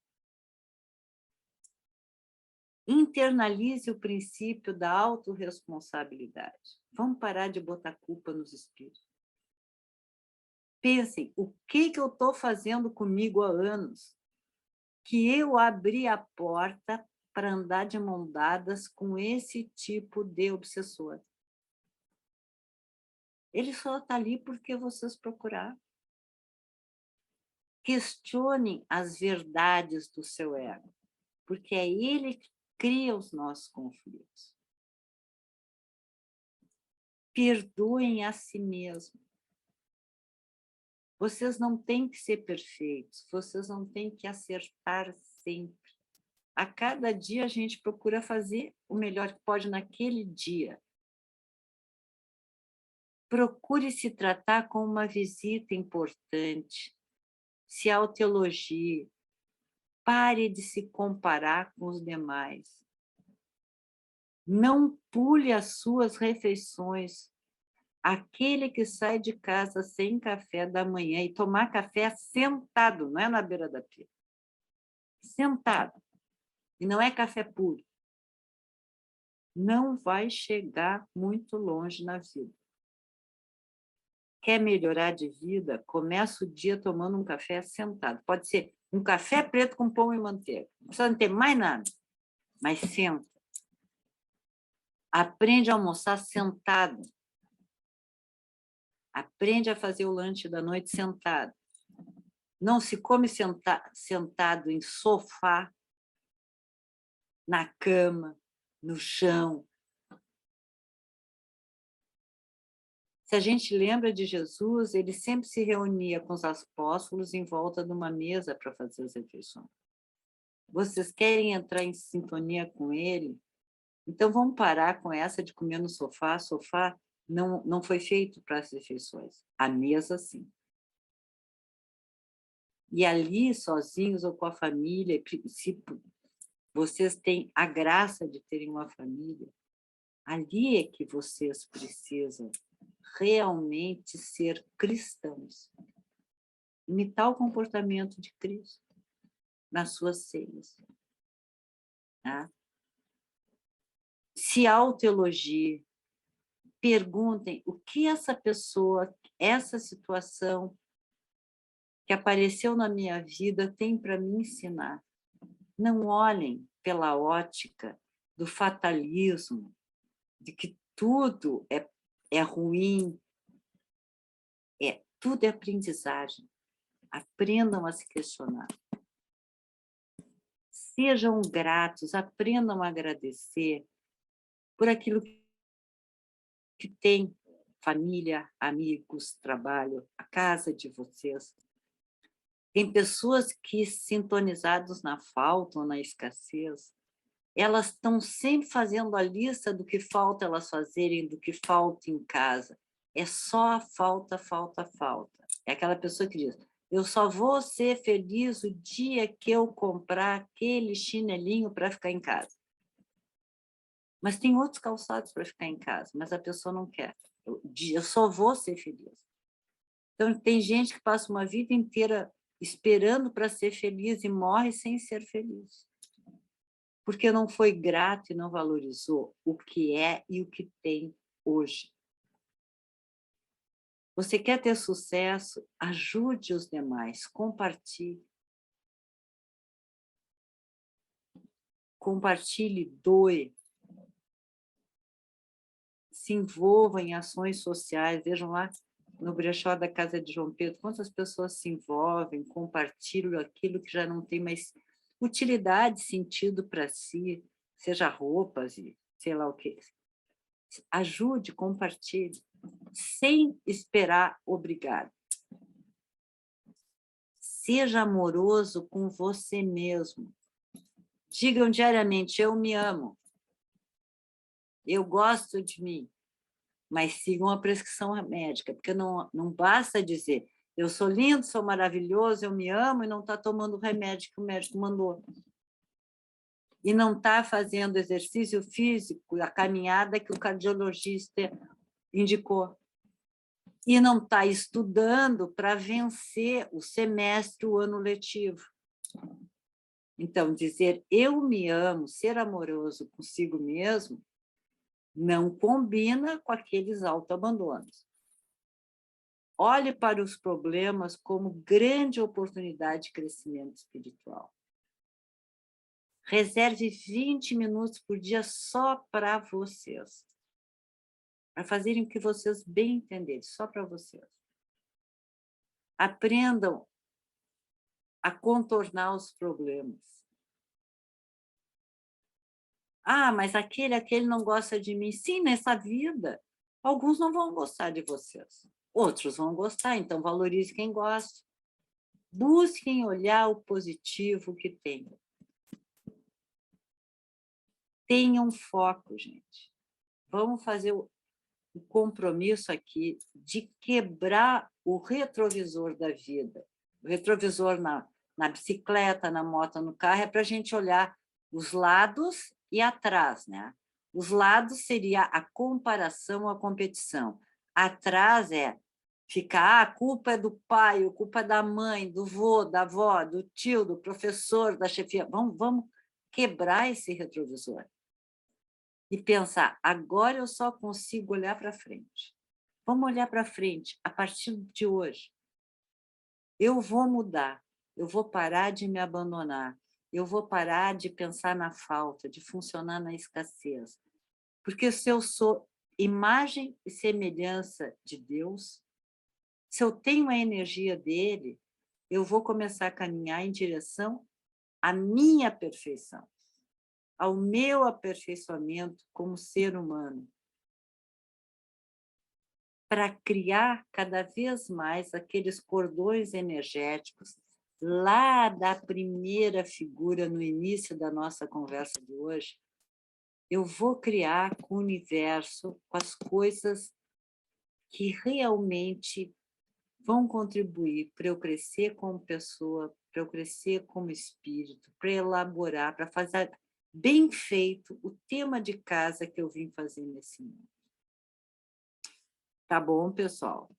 Internalize o princípio da autorresponsabilidade. Vamos parar de botar culpa nos espíritos. Pensem, o que eu estou fazendo comigo há anos? Que eu abri a porta para andar de mão dadas com esse tipo de obsessor. Ele só está ali porque vocês procuraram. Questionem as verdades do seu ego, porque é ele que cria os nossos conflitos. Perdoem a si mesmo. Vocês não têm que ser perfeitos, vocês não têm que acertar sempre. A cada dia a gente procura fazer o melhor que pode naquele dia. Procure se tratar como uma visita importante. Se autoelogie. Pare de se comparar com os demais. Não pule as suas refeições. Aquele que sai de casa sem café da manhã e tomar café sentado, não é na beira da pia. Sentado. E não é café puro. Não vai chegar muito longe na vida. Quer melhorar de vida? Começa o dia tomando um café sentado. Pode ser um café preto com pão e manteiga. Não precisa ter mais nada. Mas senta. Aprende a almoçar sentado. Aprende a fazer o lanche da noite sentado. Não se come sentado em sofá, na cama, no chão. Se a gente lembra de Jesus, ele sempre se reunia com os apóstolos em volta de uma mesa para fazer as refeições. Vocês querem entrar em sintonia com ele? Então vamos parar com essa de comer no sofá. Sofá não foi feito para as refeições. A mesa, sim. E ali, sozinhos ou com a família, se vocês têm a graça de terem uma família, ali é que vocês precisam realmente ser cristãos. Imitar o comportamento de Cristo nas suas ceias. Tá? Se autoelogie. Perguntem o que essa pessoa, essa situação que apareceu na minha vida tem para me ensinar. Não olhem pela ótica do fatalismo, de que tudo é ruim, tudo é aprendizagem. Aprendam a se questionar. Sejam gratos, aprendam a agradecer por aquilo que tem, família, amigos, trabalho, a casa de vocês. Tem pessoas que, sintonizadas na falta ou na escassez, elas estão sempre fazendo a lista do que falta elas fazerem, do que falta em casa. É só falta, falta, falta. É aquela pessoa que diz, eu só vou ser feliz o dia que eu comprar aquele chinelinho para ficar em casa. Mas tem outros calçados para ficar em casa, mas a pessoa não quer. Eu só vou ser feliz. Então, tem gente que passa uma vida inteira esperando para ser feliz e morre sem ser feliz. Porque não foi grato e não valorizou o que é e o que tem hoje. Você quer ter sucesso? Ajude os demais, compartilhe. Compartilhe, doe. Se envolva em ações sociais. Vejam lá no brechó da Casa de João Pedro, quantas pessoas se envolvem, compartilham aquilo que já não tem mais utilidade, sentido para si, seja roupas e sei lá o quê. Ajude, compartilhe, sem esperar obrigado. Seja amoroso com você mesmo. Digam diariamente, eu me amo. Eu gosto de mim. Mas sigam a prescrição médica, porque não basta dizer, eu sou lindo, sou maravilhoso, eu me amo, e não está tomando o remédio que o médico mandou. E não está fazendo exercício físico, a caminhada que o cardiologista indicou. E não está estudando para vencer o semestre, o ano letivo. Então, dizer eu me amo, ser amoroso consigo mesmo, não combina com aqueles autoabandonos. olhe para os problemas como grande oportunidade de crescimento espiritual. Reserve 20 minutos por dia só para vocês. Para fazerem o que vocês bem entenderem, só para vocês. Aprendam a contornar os problemas. Ah, mas aquele não gosta de mim. Sim, nessa vida, alguns não vão gostar de vocês. Outros vão gostar, então valorize quem gosta. Busquem olhar o positivo que tem. Tenham foco, gente. Vamos fazer o compromisso aqui de quebrar o retrovisor da vida. O retrovisor na bicicleta, na moto, no carro, é para a gente olhar os lados e atrás, né? Os lados seria a comparação, a competição. Atrás é ficar, a culpa é do pai, a culpa é da mãe, do vô, da avó, do tio, do professor, da chefia. Vamos quebrar esse retrovisor e pensar, agora eu só consigo olhar para frente. Vamos olhar para frente a partir de hoje. Eu vou mudar, eu vou parar de me abandonar, eu vou parar de pensar na falta, de funcionar na escassez. Porque se eu sou imagem e semelhança de Deus, se eu tenho a energia dele, eu vou começar a caminhar em direção à minha perfeição, ao meu aperfeiçoamento como ser humano, para criar cada vez mais aqueles cordões energéticos lá da primeira figura no início da nossa conversa de hoje. Eu vou criar com o universo, com as coisas que realmente vão contribuir para eu crescer como pessoa, para eu crescer como espírito, para elaborar, para fazer bem feito o tema de casa que eu vim fazer nesse mundo. Tá bom, pessoal?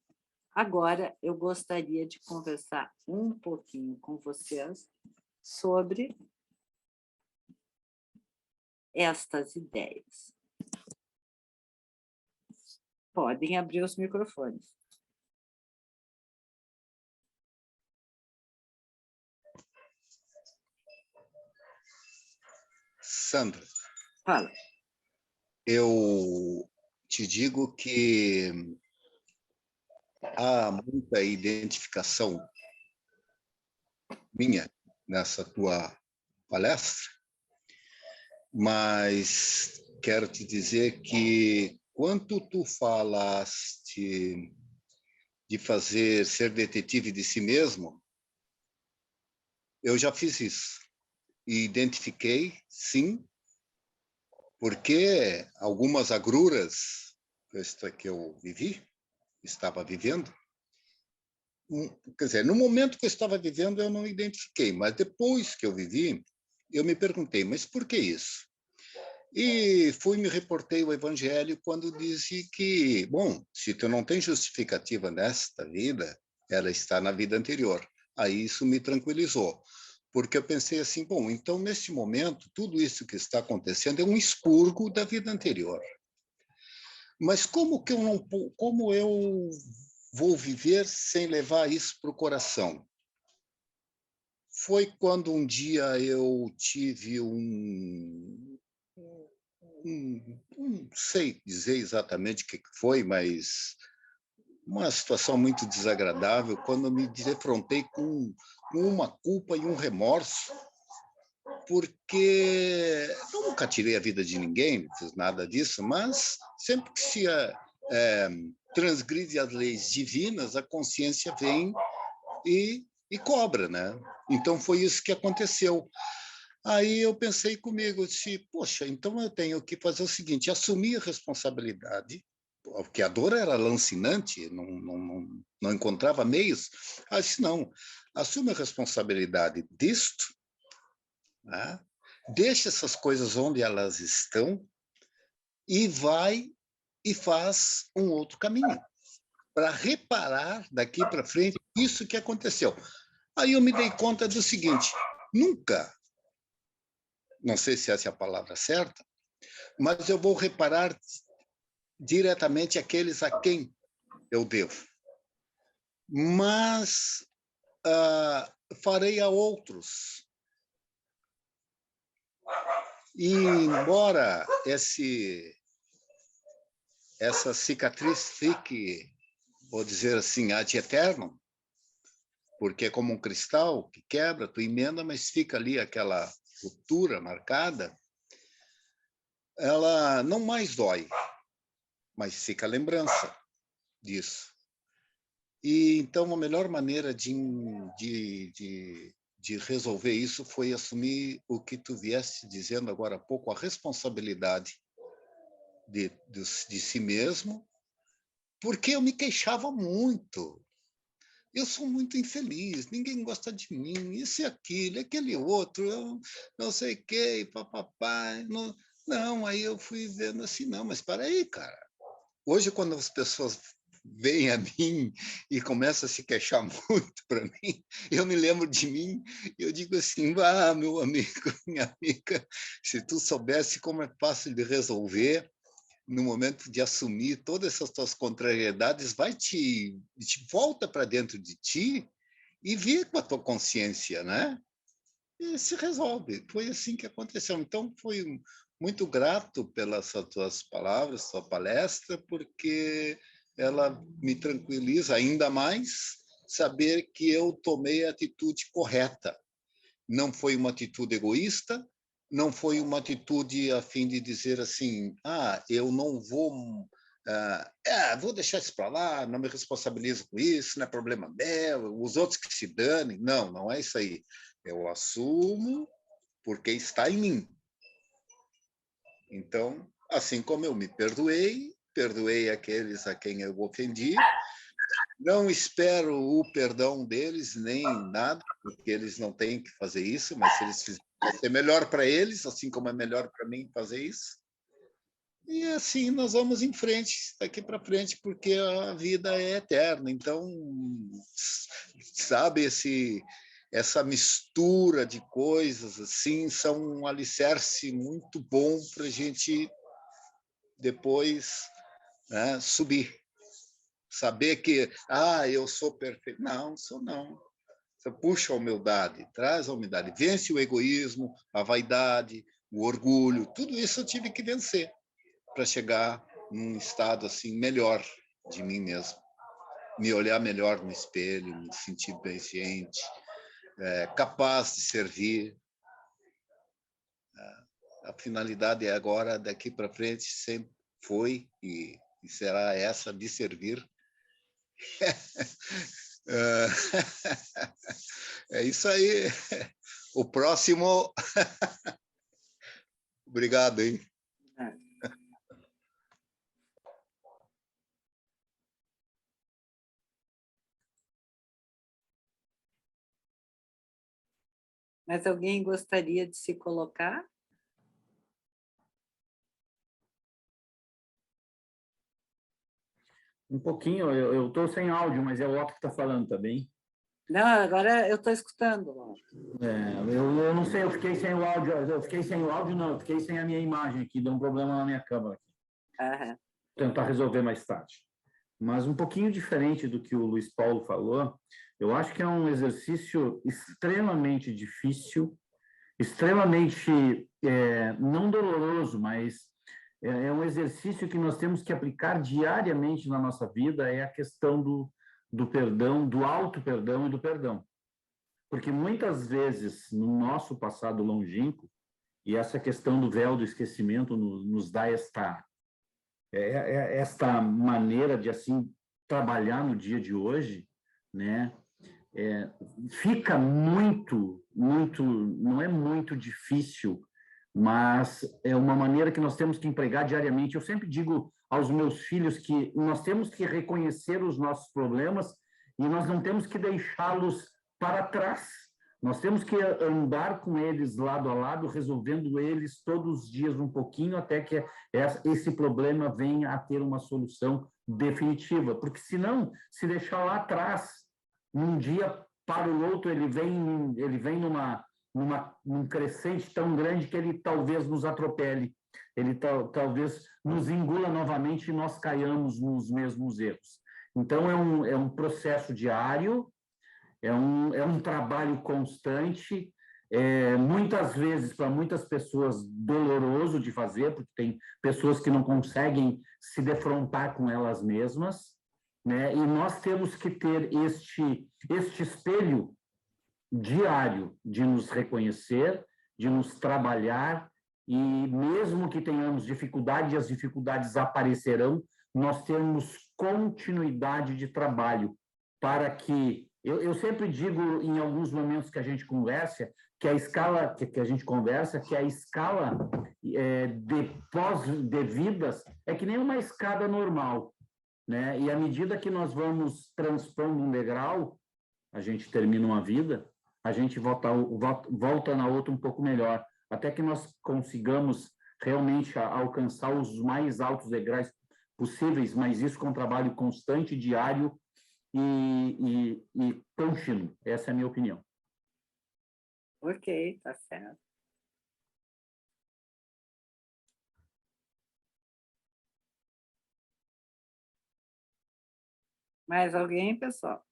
Agora eu gostaria de conversar um pouquinho com vocês sobre estas ideias. Podem abrir os microfones. Sandra, Fala. eu te digo que há muita identificação minha nessa tua palestra, mas quero te dizer que quando tu falaste de ser detetive de si mesmo, eu já fiz isso e identifiquei, sim, porque algumas agruras que eu estava vivendo, quer dizer, no momento que eu estava vivendo eu não identifiquei, mas depois que eu vivi, eu me perguntei, mas por que isso? E me reportei ao Evangelho quando disse que, bom, se tu não tem justificativa nesta vida, ela está na vida anterior. Aí isso me tranquilizou, porque eu pensei assim, bom, então neste momento, tudo isso que está acontecendo é um expurgo da vida anterior. Mas como eu vou viver sem levar isso para o coração? Foi quando um dia eu tive não sei dizer exatamente o que foi, mas uma situação muito desagradável, quando eu me defrontei com uma culpa e um remorso, porque eu nunca tirei a vida de ninguém, não fiz nada disso, mas sempre que se transgride as leis divinas, a consciência vem e cobra, né? Então foi isso que aconteceu. Aí eu pensei comigo, disse, poxa, então eu tenho que fazer o seguinte, assumir a responsabilidade, porque a dor era lancinante, não encontrava meios. Aí disse, não, assume a responsabilidade disto, né? Deixa essas coisas onde elas estão e vai e faz um outro caminho para reparar daqui para frente isso que aconteceu. Aí eu me dei conta do seguinte, nunca, não sei se essa é a palavra certa, mas eu vou reparar diretamente aqueles a quem eu devo. mas farei a outros. E embora essa cicatriz fique, vou dizer assim, ad eternum, porque é como um cristal que quebra, tu emenda, mas fica ali aquela ruptura marcada, ela não mais dói, mas fica a lembrança disso. E então a melhor maneira de resolver isso foi assumir o que tu vieste dizendo agora há pouco, a responsabilidade de si mesmo, porque eu me queixava muito. Eu sou muito infeliz, ninguém gosta de mim, isso e aquilo, aquele outro, eu não sei o quê, papapá. Não, aí eu fui vendo assim, não, mas para aí, cara. Hoje, quando as pessoas vêm a mim e começam a se queixar muito para mim, eu me lembro de mim e eu digo assim, meu amigo, minha amiga, se tu soubesse como é fácil de resolver, no momento de assumir todas essas tuas contrariedades, te volta para dentro de ti e vê com a tua consciência, né? E se resolve. Foi assim que aconteceu. Então, foi muito grato pelas tuas palavras, sua palestra, porque ela me tranquiliza ainda mais saber que eu tomei a atitude correta. Não foi uma atitude egoísta, não foi uma atitude a fim de dizer assim, eu não vou, vou deixar isso para lá, não me responsabilizo com isso, não é problema meu, os outros que se danem. Não, não é isso aí. Eu assumo porque está em mim. Então, assim como eu me perdoei aqueles a quem eu ofendi, não espero o perdão deles, nem nada, porque eles não têm que fazer isso, mas se eles fizerem, é melhor para eles, assim como é melhor para mim fazer isso. E assim nós vamos em frente, daqui para frente, porque a vida é eterna. Então, sabe, essa mistura de coisas assim são um alicerce muito bom para a gente depois, né, subir. Saber que, eu sou perfeito. Não, sou não. Você puxa a humildade, traz a humildade, vence o egoísmo, a vaidade, o orgulho, tudo isso eu tive que vencer para chegar num estado assim melhor de mim mesmo. Me olhar melhor no espelho, me sentir bem ciente, capaz de servir. A finalidade é agora, daqui para frente, sempre foi e será essa de servir. É isso aí. O próximo. Obrigado, hein? Mas alguém gostaria de se colocar? Um pouquinho, eu estou sem áudio, mas é o Otto que está falando, tá bem? Não, agora eu estou escutando. Eu não sei, eu fiquei sem o áudio, eu fiquei sem a minha imagem aqui, deu um problema na minha câmera. Uhum. Vou tentar resolver mais tarde. Mas um pouquinho diferente do que o Luiz Paulo falou, eu acho que é um exercício extremamente difícil, extremamente, não doloroso, mas é um exercício que nós temos que aplicar diariamente na nossa vida, é a questão do perdão, do auto-perdão e do perdão. Porque muitas vezes, no nosso passado longínquo, e essa questão do véu do esquecimento nos dá esta maneira de, assim, trabalhar no dia de hoje, né? Fica muito, não é muito difícil, mas é uma maneira que nós temos que empregar diariamente. Eu sempre digo aos meus filhos que nós temos que reconhecer os nossos problemas e nós não temos que deixá-los para trás. Nós temos que andar com eles lado a lado, resolvendo eles todos os dias um pouquinho, até que esse problema venha a ter uma solução definitiva. Porque, senão, se deixar lá atrás, num dia para o outro, ele vem num crescente tão grande que ele talvez nos atropele, ele talvez nos engula novamente e nós caiamos nos mesmos erros. Então, é um processo diário, é um trabalho constante, muitas vezes, para muitas pessoas, doloroso de fazer, porque tem pessoas que não conseguem se defrontar com elas mesmas, né? E nós temos que ter este espelho diário de nos reconhecer, de nos trabalhar, e mesmo que tenhamos dificuldade, as dificuldades aparecerão, nós temos continuidade de trabalho para que... Eu sempre digo, em alguns momentos que a gente conversa, que a escala que a gente conversa, que a escala de vidas é que nem uma escada normal, né? E à medida que nós vamos transpondo um degrau, a gente termina uma vida, a gente volta na outra um pouco melhor, até que nós consigamos realmente alcançar os mais altos degraus possíveis, mas isso com trabalho constante, diário e contínuo. Essa é a minha opinião. Ok, tá certo. Mais alguém, pessoal?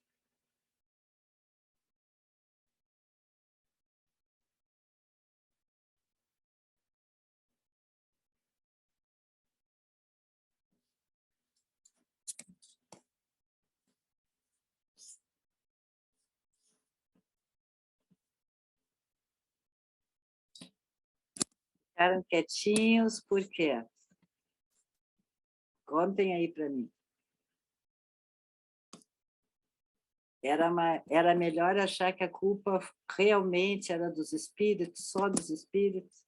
Ficaram quietinhos, por quê? Contem aí para mim. Era melhor achar que a culpa realmente era dos espíritos, só dos espíritos?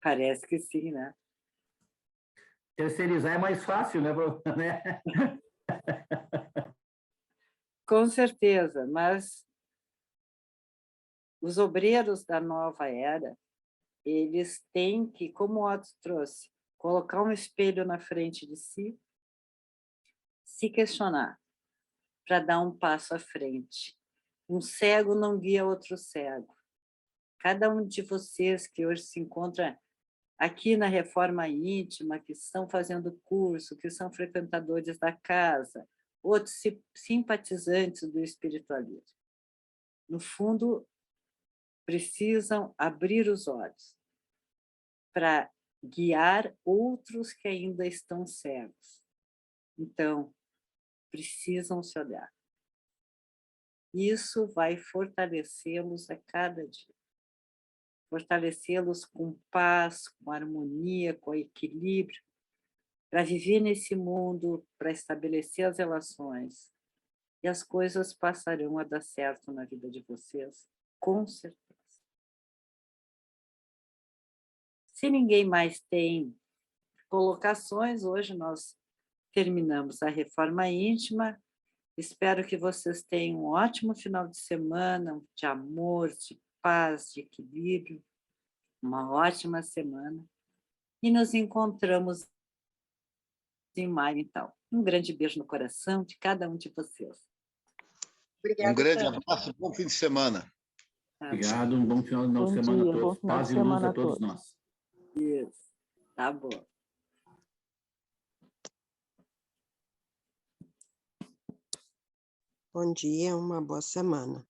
Parece que sim, né? Terceirizar é mais fácil, né? Com certeza, mas os obreiros da nova era, eles têm que, como o Otto trouxe, colocar um espelho na frente de si, se questionar, para dar um passo à frente. Um cego não guia outro cego. Cada um de vocês que hoje se encontra aqui na Reforma Íntima, que estão fazendo curso, que são frequentadores da casa, outros simpatizantes do espiritualismo, no fundo, precisam abrir os olhos para guiar outros que ainda estão cegos. Então, precisam se olhar. Isso vai fortalecê-los a cada dia. Fortalecê-los com paz, com harmonia, com equilíbrio, para viver nesse mundo, para estabelecer as relações. E as coisas passarão a dar certo na vida de vocês, com certeza. Se ninguém mais tem colocações, hoje nós terminamos a Reforma Íntima. Espero que vocês tenham um ótimo final de semana, de amor, de paz, de equilíbrio, uma ótima semana. E nos encontramos em maio, então. Um grande beijo no coração de cada um de vocês. Obrigada, um grande abraço, bom fim de semana. Obrigado, um bom final de semana a todos. Paz e luz a todos nós. Isso, tá bom. Bom dia, uma boa semana.